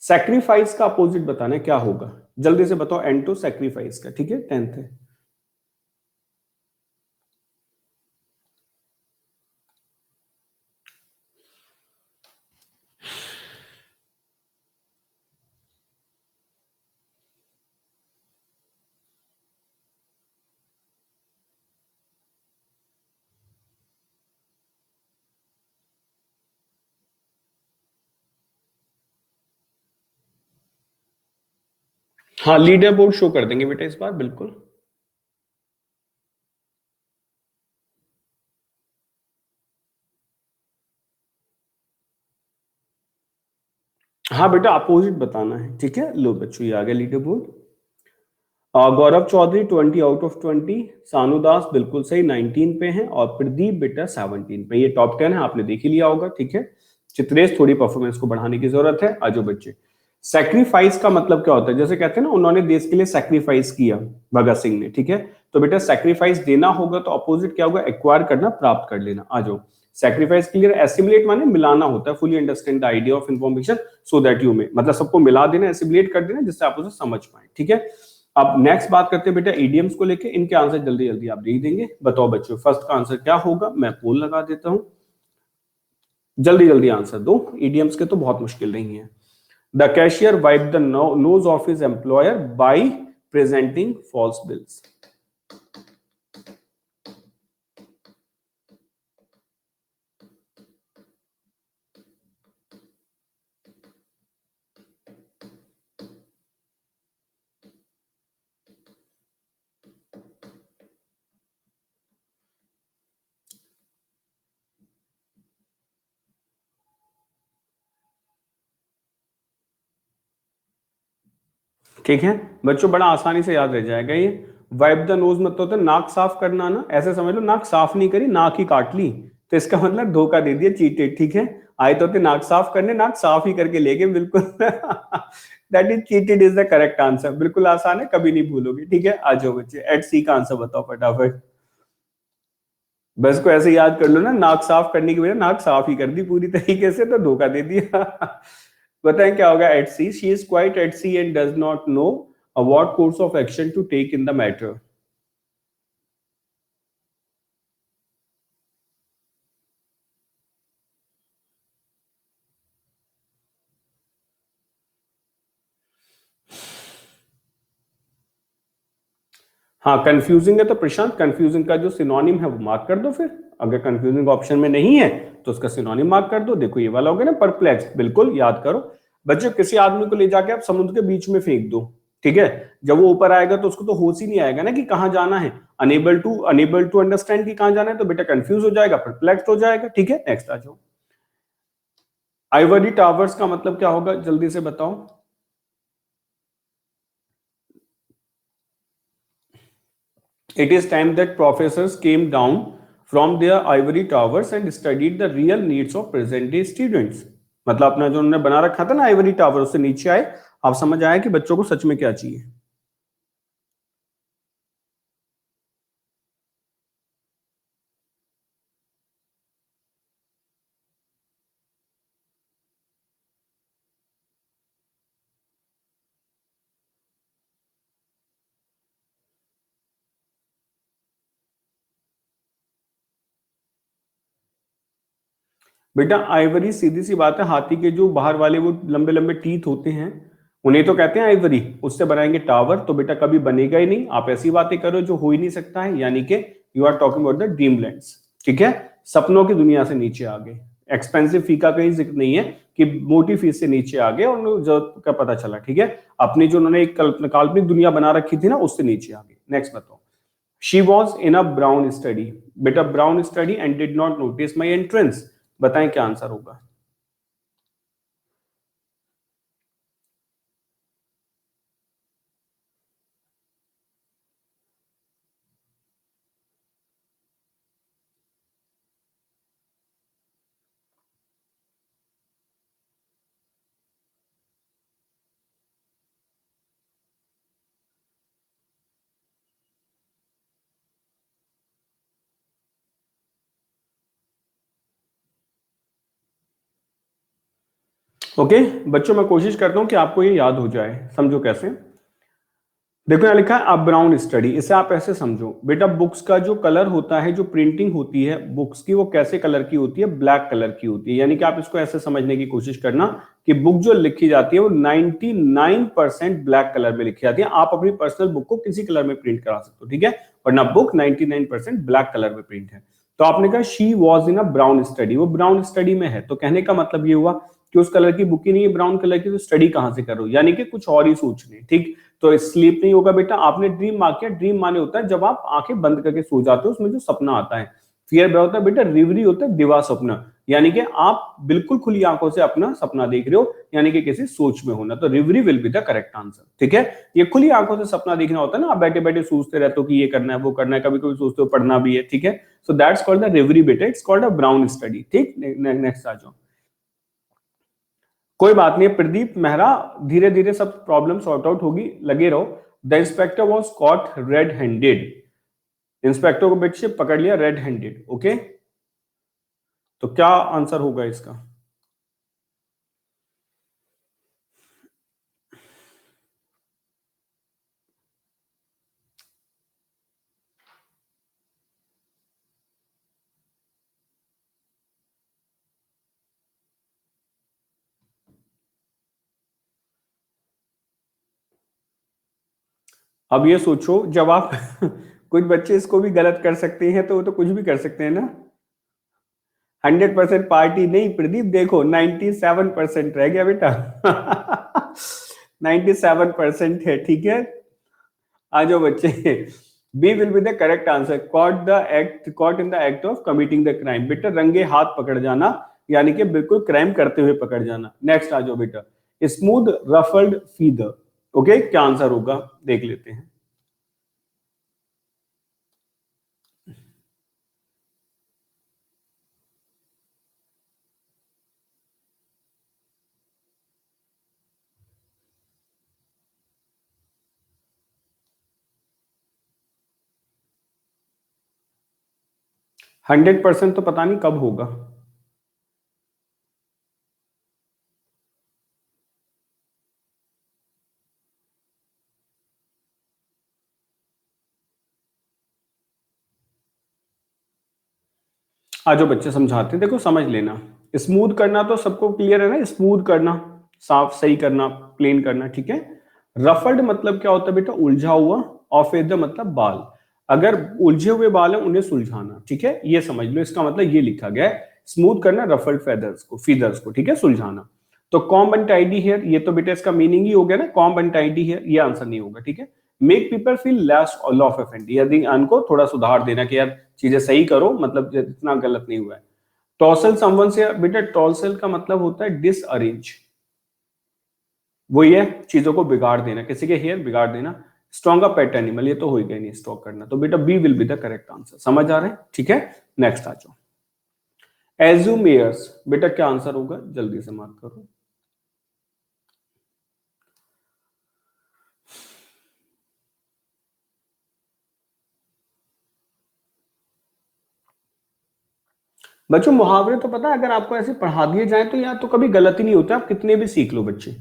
सैक्रिफाइस का अपोजिट बताना है, क्या होगा जल्दी से बताओ। एंटो सैक्रिफाइस का, ठीक है, 10th है। हाँ लीडर बोर्ड शो कर देंगे बेटा इस बार, बिल्कुल। हाँ बेटा अपोजिट बताना है, ठीक है। लो बच्चों ये आ गया leader board. Gaurav Chaudhary 20 out of 20, Sanu दास बिल्कुल सही 19 पे हैं, और प्रदीप बेटा 17 पे। ये टॉप 10 है, आपने देख ही लिया होगा, ठीक है। चित्रेश थोड़ी परफॉर्मेंस को बढ़ाने की जरूरत है। आजो बच्चे, सैक्रिफाइस का मतलब क्या होता है? जैसे कहते हैं ना, उन्होंने देश के लिए सैक्रिफाइस किया, भगत सिंह ने, ठीक है। तो बेटा सैक्रिफाइस देना होगा तो अपोजिट क्या होगा? एक्वायर करना, प्राप्त कर लेना। आ जाओ, सैक्रिफाइस क्लियर। एसिमुलेट माने मिलाना होता है, fully understand the idea of information so that you may, मतलब सबको मिला देना, एसिमुलेट कर देना जिससे आप उसे समझ पाए, ठीक है। अब नेक्स्ट बात करते हैं बेटा इडियम्स को लेके। इनके आंसर जल्दी जल्दी आप देख देंगे। बताओ बच्चों फर्स्ट का आंसर क्या होगा? मैं पोल लगा देता हूं, जल्दी जल्दी आंसर दो। इडियम्स के तो बहुत मुश्किल नहीं है। The cashier wipe the nose of his employer by presenting false bills. ठीक है बच्चों, बड़ा आसानी से याद रह जाएगा ये। वाइप द नोज मतलब होता है नाक साफ करना ना, ऐसे समझ लो नाक साफ नहीं करी, नाक ही काट ली, तो इसका मतलब धोखा दे दिया, चीटेड, ठीक है। आए तो थे नाक साफ करने, नाक साफ ही करके ले गए, बिल्कुल। That is cheated is the correct answer, बिल्कुल आसान है, कभी नहीं भूलोगे, ठीक है। आ जाओ बच्चे, एट सी का आंसर बताओ फटाफट। बस को ऐसे याद कर लो ना, नाक साफ करने की वजह नाक साफ ही कर दी पूरी तरीके से, तो धोखा दे दिया। बताएं क्या होगा? At sea, she is quite at sea and does not know what course of action to take in the matter. हाँ कंफ्यूजिंग है तो प्रशांत, कंफ्यूजिंग का जो सिनोनिम है वो मार्क कर दो फिर। अगर कंफ्यूजिंग ऑप्शन में नहीं है तो उसका सिनोनिम मार्क कर दो। देखो ये वाला हो गया ना, परप्लेक्स, बिल्कुल याद करो। बच्चों किसी आदमी को ले जाके आप समुद्र के बीच में फेंक दो, ठीक है। जब वो ऊपर आएगा तो उसको तो होश ही नहीं आएगा ना कि कहाँ जाना है। अनेबल टू अंडरस्टैंड कि कहाँ जाना है, तो बेटा कंफ्यूज हो जाएगा, परप्लेक्स हो जाएगा, ठीक है। नेक्स्ट आ जाओ। आइवरी टावर्स का मतलब क्या होगा? जल्दी से बताओ। It is time that professors came down from their ivory towers and studied the real needs of present day students। मतलब अपना जो उन्होंने बना रखा था ना आइवरी टावर, उससे नीचे आए, आप समझ आया कि बच्चों को सच में क्या चाहिए। बेटा आइवरी सीधी सी बात है, हाथी के जो बाहर वाले वो लंबे लंबे टीथ होते हैं, उन्हें तो कहते हैं आइवरी। उससे बनाएंगे टावर, तो बेटा कभी बनेगा ही नहीं। आप ऐसी बातें करो जो हो ही नहीं सकता है, यानी कि you are talking about the dream lands, ठीक है, सपनों की दुनिया से नीचे आ गए। एक्सपेंसिव फी का कहीं जिक्र नहीं है कि मोटी फीस से नीचे आ गए और उन्हें जरूरत का पता चला, ठीक है, अपनी जो उन्होंने एक काल्पनिक दुनिया बना रखी थी ना, उससे नीचे आ गए। नेक्स्ट बताओ। She was in a brown study, बेटा brown study and did not notice my entrance, बताएं क्या आंसर होगा। ओके बच्चों, मैं कोशिश करता हूं कि आपको ये याद हो जाए। समझो कैसे। देखो यहाँ लिखा है अब ब्राउन स्टडी, इसे आप ऐसे समझो बेटा, बुक्स का जो कलर होता है, जो प्रिंटिंग होती है बुक्स की, वो कैसे कलर की होती है, ब्लैक कलर की होती है। यानी कि आप इसको ऐसे समझने की कोशिश करना कि बुक जो लिखी जाती है वो 99% ब्लैक कलर में लिखी जाती है। आप अपनी पर्सनल बुक को किसी कलर में प्रिंट करा सकते हो, ठीक है, वरना बुक 99% ब्लैक कलर में प्रिंट है। तो आपने कहा she was in a brown study, वो ब्राउन स्टडी में है, तो कहने का मतलब ये हुआ कि उस कलर की बुक ही नहीं है ब्राउन कलर की, तो स्टडी कहां से करो, यानी कि कुछ और ही सोच रहे, ठीक। तो स्लीप नहीं होगा बेटा, आपने ड्रीम मार्क किया, ड्रीम माने होता है जब आप आंखें बंद करके सो जाते हो, उसमें जो सपना आता है। फियर क्या होता है बेटा, रिवरी होता है दिवा सपना, यानी कि आप बिल्कुल खुली आंखों से अपना सपना देख रहे हो, यानी कि किसी सोच में होना, तो reverie will be the correct answer, ठीक है। ये खुली आंखों से सपना देखना होता है ना, आप बैठे बैठे सोचते रहते हो कि ये करना है वो करना है, कभी कभी सोचते हो पढ़ना भी है, ठीक है। सो दैट्स कॉल्ड द रिवरी बेटा, it's called a brown study, ठीक। नेक्स्ट आ जाओ। कोई बात नहीं प्रदीप मेहरा, धीरे धीरे सब प्रॉब्लम सॉर्ट आउट होगी, लगे रहो। The inspector was caught red handed, inspector को बच्चे पकड़ लिया रेड हैंडेड, ओके। तो क्या आंसर होगा इसका। अब ये सोचो जब आप कुछ बच्चे इसको भी गलत कर सकते हैं, तो वो तो कुछ भी कर सकते हैं ना। 100% पार्टी नहीं प्रदीप, देखो 97% रह गया बेटा। 97% है, ठीक है। आ जाओ बच्चे। B will be the correct answer, caught the act, caught in the act of committing the crime, बेटा रंगे हाथ पकड़ जाना, यानी कि बिल्कुल क्राइम करते हुए पकड़ जाना। नेक्स्ट आ जाओ बेटा। स्मूथ रफल्ड फीदर, ओके क्या आंसर होगा देख लेते हैं। 100% तो पता नहीं कब होगा। आ जाओ बच्चे समझाते हैं, देखो समझ लेना। स्मूथ करना तो सबको क्लियर है ना, स्मूथ करना, साफ सही करना, प्लेन करना, ठीक है। रफल्ड मतलब क्या होता है बेटा, उलझा हुआ, और फेदर मतलब बाल, अगर उलझे हुए बाल है उन्हें सुलझाना, ठीक है, ये समझ लो, इसका मतलब ये लिखा गया है, स्मूथ करना रफल्ड फेदर्स को, फीदर्स को, ठीक है, सुलझाना। तो कॉम्ब एंड टाइडी हेयर, ये तो बेटा इसका मीनिंग ही हो गया ना, कॉम्ब एंड टाइडी हेयर, ये आंसर नहीं होगा, ठीक है। Make people feel less of offend, यदि उनको थोड़ा सुधार देना कि यार चीजें सही करो, मतलब इतना गलत नहीं हुआ है। टॉसल समवन से बेटा, टॉसल का मतलब होता है डिसअरेंज, वो ये चीजों को बिगाड़ देना, किसी के हेयर बिगाड़ देना। स्ट्रॉन्ग पेट एनिमल, ये तो हो ही गया नहीं स्टॉक करना, तो बेटा B will be the correct answer, समझ आ रहे हैं, ठीक है। नेक्स्ट आ जाओ। एज्यूम एयर्स, बेटा क्या आंसर होगा जल्दी से मार्क करो। बच्चों मुहावरे तो पता है, अगर आपको ऐसे पढ़ा दिए जाए तो यार तो कभी गलत ही नहीं होता, आप कितने भी सीख लो बच्चे।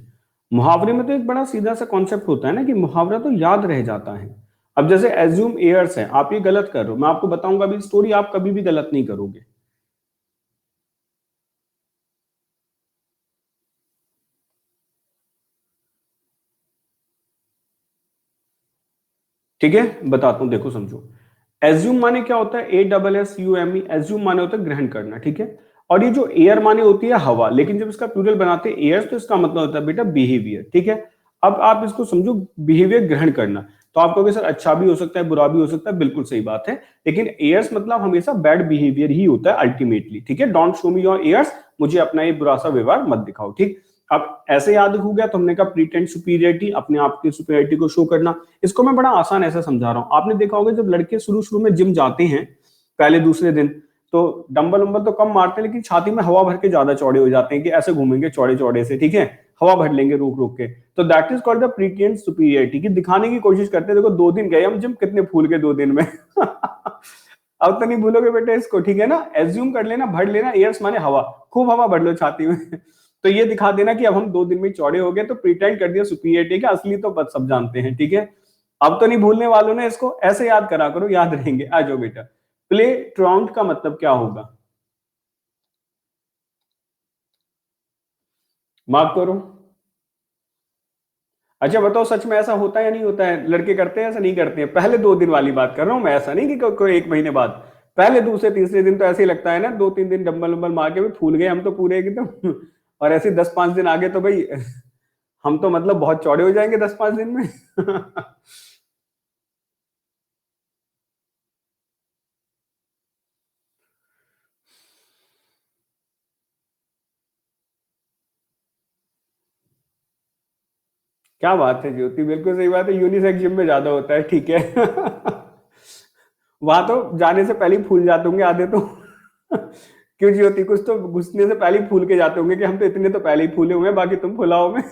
मुहावरे में तो एक बड़ा सीधा सा कॉन्सेप्ट होता है ना कि मुहावरा तो याद रह जाता है। अब जैसे एज्यूम एयर्स है, आप ये गलत कर रहे हो, मैं आपको बताऊंगा अभी स्टोरी, आप कभी भी गलत नहीं करोगे, ठीक है। बताता हूं, देखो समझो। एज्यूम माने क्या होता है, ASSUME, एज्यूम माने होता है ग्रहण करना, ठीक है। और ये जो एयर माने होती है हवा, लेकिन जब इसका प्लूरल बनाते हैं एयर, तो इसका मतलब होता है बेटा बिहेवियर, ठीक है। अब आप इसको समझो, बिहेवियर ग्रहण करना, तो आप कहोगे सर अच्छा भी हो सकता है बुरा भी हो सकता है, बिल्कुल सही बात है, लेकिन एयर्स मतलब हमेशा बैड बिहेवियर ही होता है अल्टीमेटली, ठीक है। Don't show me your airs, मुझे अपना ये बुरा सा व्यवहार मत दिखाओ, ठीक। अब ऐसे याद हो गया, तो हमने कहा प्रीटेंड सुपीरियरिटी, अपने आप की सुपीरियरिटी को शो करना। इसको मैं बड़ा आसान ऐसा समझा रहा हूं, आपने देखा होगा जब लड़के शुरू शुरू में जिम जाते हैं पहले दूसरे दिन, तो डंबल वंबल तो कम मारते हैं, लेकिन छाती में हवा भर के ज्यादा चौड़े हो जाते हैं कि ऐसे घूमेंगे चौड़े चौड़े से, ठीक है, हवा भर लेंगे रुक रुक के। तो that is called the pretend superiority, कि दिखाने की कोशिश करते हैं, देखो 2 दिन गए हम जिम, कितने फूल के 2 दिन में। अब तो नहीं भूलोगे बेटे इसको, ठीक है ना। एज्यूम कर लेना, भर लेना, एयर्स माने हवा, खूब हवा भर लो छाती में। तो ये दिखा देना कि अब हम 2 दिन में चौड़े हो गए, तो प्रीटेंड कर दिया सुपीरियरिटी का, असली तो बस सब जानते हैं, ठीक है। अब तो नहीं भूलने वालों ने, इसको ऐसे याद करा करो, याद रहेंगे। आ जाओ बेटा, प्ले ट्राउंड का मतलब क्या होगा, मार्क करो। अच्छा बताओ, सच में ऐसा होता है या नहीं होता है, लड़के करते हैं ऐसा नहीं करते हैं? पहले 2 दिन वाली बात कर रहा हूं मैं, ऐसा नहीं कि कोई 1 महीने बाद, पहले दूसरे तीसरे दिन तो ऐसे ही लगता है ना, 2-3 दिन डंबल वंबल मार के भी फूल गए हम तो पूरे एकदम। और ऐसे 10-5 दिन आगे तो भाई हम तो मतलब बहुत चौड़े हो जाएंगे 10-5 दिन में। क्या बात है ज्योति, बिल्कुल सही बात है, यूनिसेक्स जिम में ज्यादा होता है, ठीक है। वहां तो जाने से पहले ही फूल जाते होंगे आधे तो। क्यों ज्योति, कुछ तो घुसने से पहले ही फूल के जाते होंगे कि हम तो इतने तो पहले ही फूले हुए हैं, बाकी तुम फुलाओ में।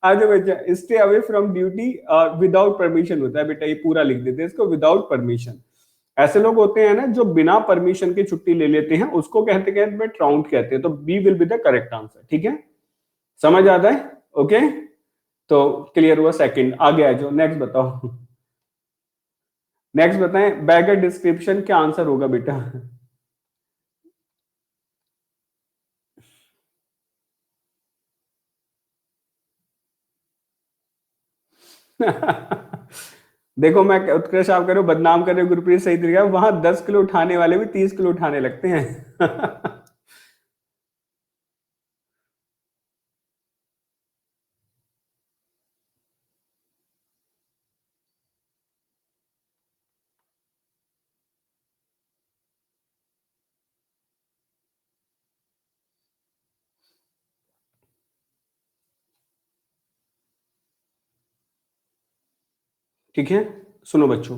आज बच्चा, stay away from duty without permission होता है बेटा, ये पूरा लिख देते हैं इसको, विदाउट परमिशन। ऐसे लोग होते हैं ना जो बिना परमिशन की छुट्टी ले लेते हैं, उसको कहते हैं ट्राउंट कहते हैं, तो B will be the correct answer, ठीक है। समझ आता है, ओके। तो क्लियर हुआ सेकंड, आगे आ जाओ, नेक्स्ट बताओ। नेक्स्ट बताएं, बैगर डिस्क्रिप्शन क्या आंसर होगा बेटा? देखो मैं उत्कृष्ट आप कर रहे हो, बदनाम कर रहे हो गुरप्रीत, सही तरीका, वहां 10 किलो उठाने वाले भी 30 किलो उठाने लगते हैं। ठीक है, सुनो बच्चों,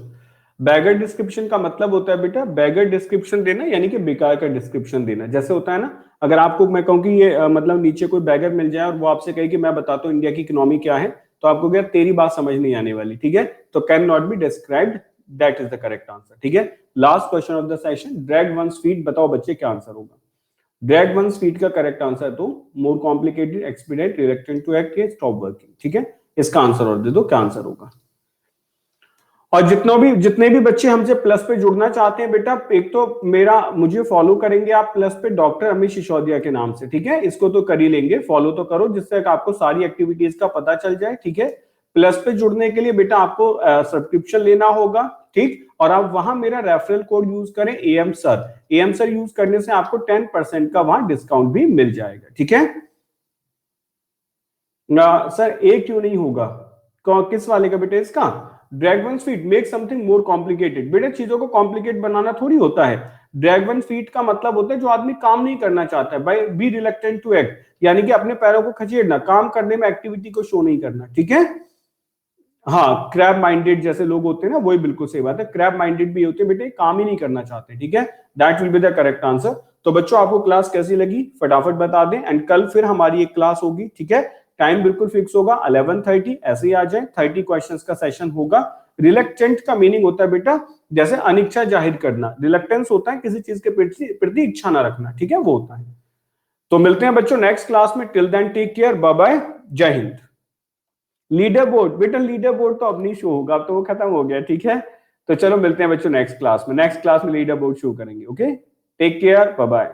बैगर डिस्क्रिप्शन का मतलब होता है बेटा, बैगर डिस्क्रिप्शन देना यानी कि बेकार का डिस्क्रिप्शन देना। जैसे होता है ना, अगर आपको मैं कहूं कि ये मतलब नीचे कोई बैगर मिल जाए और वो आपसे कहे कि मैं बताता हूं इंडिया की इकोनॉमी क्या है, तो आपको क्या, तेरी बात समझ नहीं आने वाली, ठीक है। तो can not be described, that is the correct answer, ठीक है। Last question of the session, drag one's feet, बताओ बच्चे क्या आंसर होगा? ड्रैग वंस फीट का करेक्ट आंसर तो more complicated, expedient, reluctant to act, stop working, ठीक है। इसका आंसर और दे दो, क्या आंसर होगा? और जितने भी बच्चे हमसे प्लस पे जुड़ना चाहते हैं बेटा, एक तो मेरा मुझे फॉलो करेंगे आप प्लस पे, डॉक्टर अमित सिसोदिया के नाम से, ठीक है। इसको तो कर ही लेंगे, फॉलो तो करो, जिससे आपको सारी एक्टिविटीज का पता चल जाए, ठीक है। प्लस पे जुड़ने के लिए बेटा आपको सब्सक्रिप्शन लेना होगा, ठीक। और आप वहां मेरा रेफरल कोड यूज करें, M sir, M sir use करने से आपको 10% का वहां डिस्काउंट भी मिल जाएगा, ठीक है। सर ए क्यों नहीं होगा, किस वाले का बेटा? इसका dragon feet make something more complicated, बेटा चीजों को कॉम्प्लिकेट बनाना थोड़ी होता है। ड्रैगन फीट का मतलब होता है जो आदमी काम नहीं करना चाहता है, by be reluctant to act, यानी कि अपने पैरों को खचेड़ना, काम करने में एक्टिविटी को शो नहीं करना, ठीक है। हाँ, क्रैब माइंडेड जैसे लोग होते हैं ना, वही बिल्कुल सही बात है, क्रैब माइंडेड भी होते हैं बेटे, काम ही नहीं करना चाहते, ठीक है। That will be the correct answer. तो बच्चों आपको क्लास कैसी लगी फटाफट बता दें, एंड कल फिर हमारी एक क्लास होगी, ठीक है। टाइम बिल्कुल फिक्स होगा 11:30, ऐसे ही आ जाए, 30 क्वेश्चंस का सेशन होगा। रिलक्टेंट का मीनिंग होता है बेटा जैसे अनिच्छा जाहिर करना, रिलक्टेंस होता है किसी चीज के प्रति इच्छा ना रखना, ठीक है, वो होता है। तो मिलते हैं बच्चों नेक्स्ट क्लास में, till then take care, bye bye, जय हिंद। लीडर बोर्ड बेटा, लीडर बोर्ड तो अब नहीं शो होगा, अब तो वो खत्म हो गया, ठीक है। तो चलो मिलते हैं बच्चों नेक्स्ट क्लास में, नेक्स्ट क्लास में लीडर बोर्ड शो करेंगे, okay. Take care, bye bye.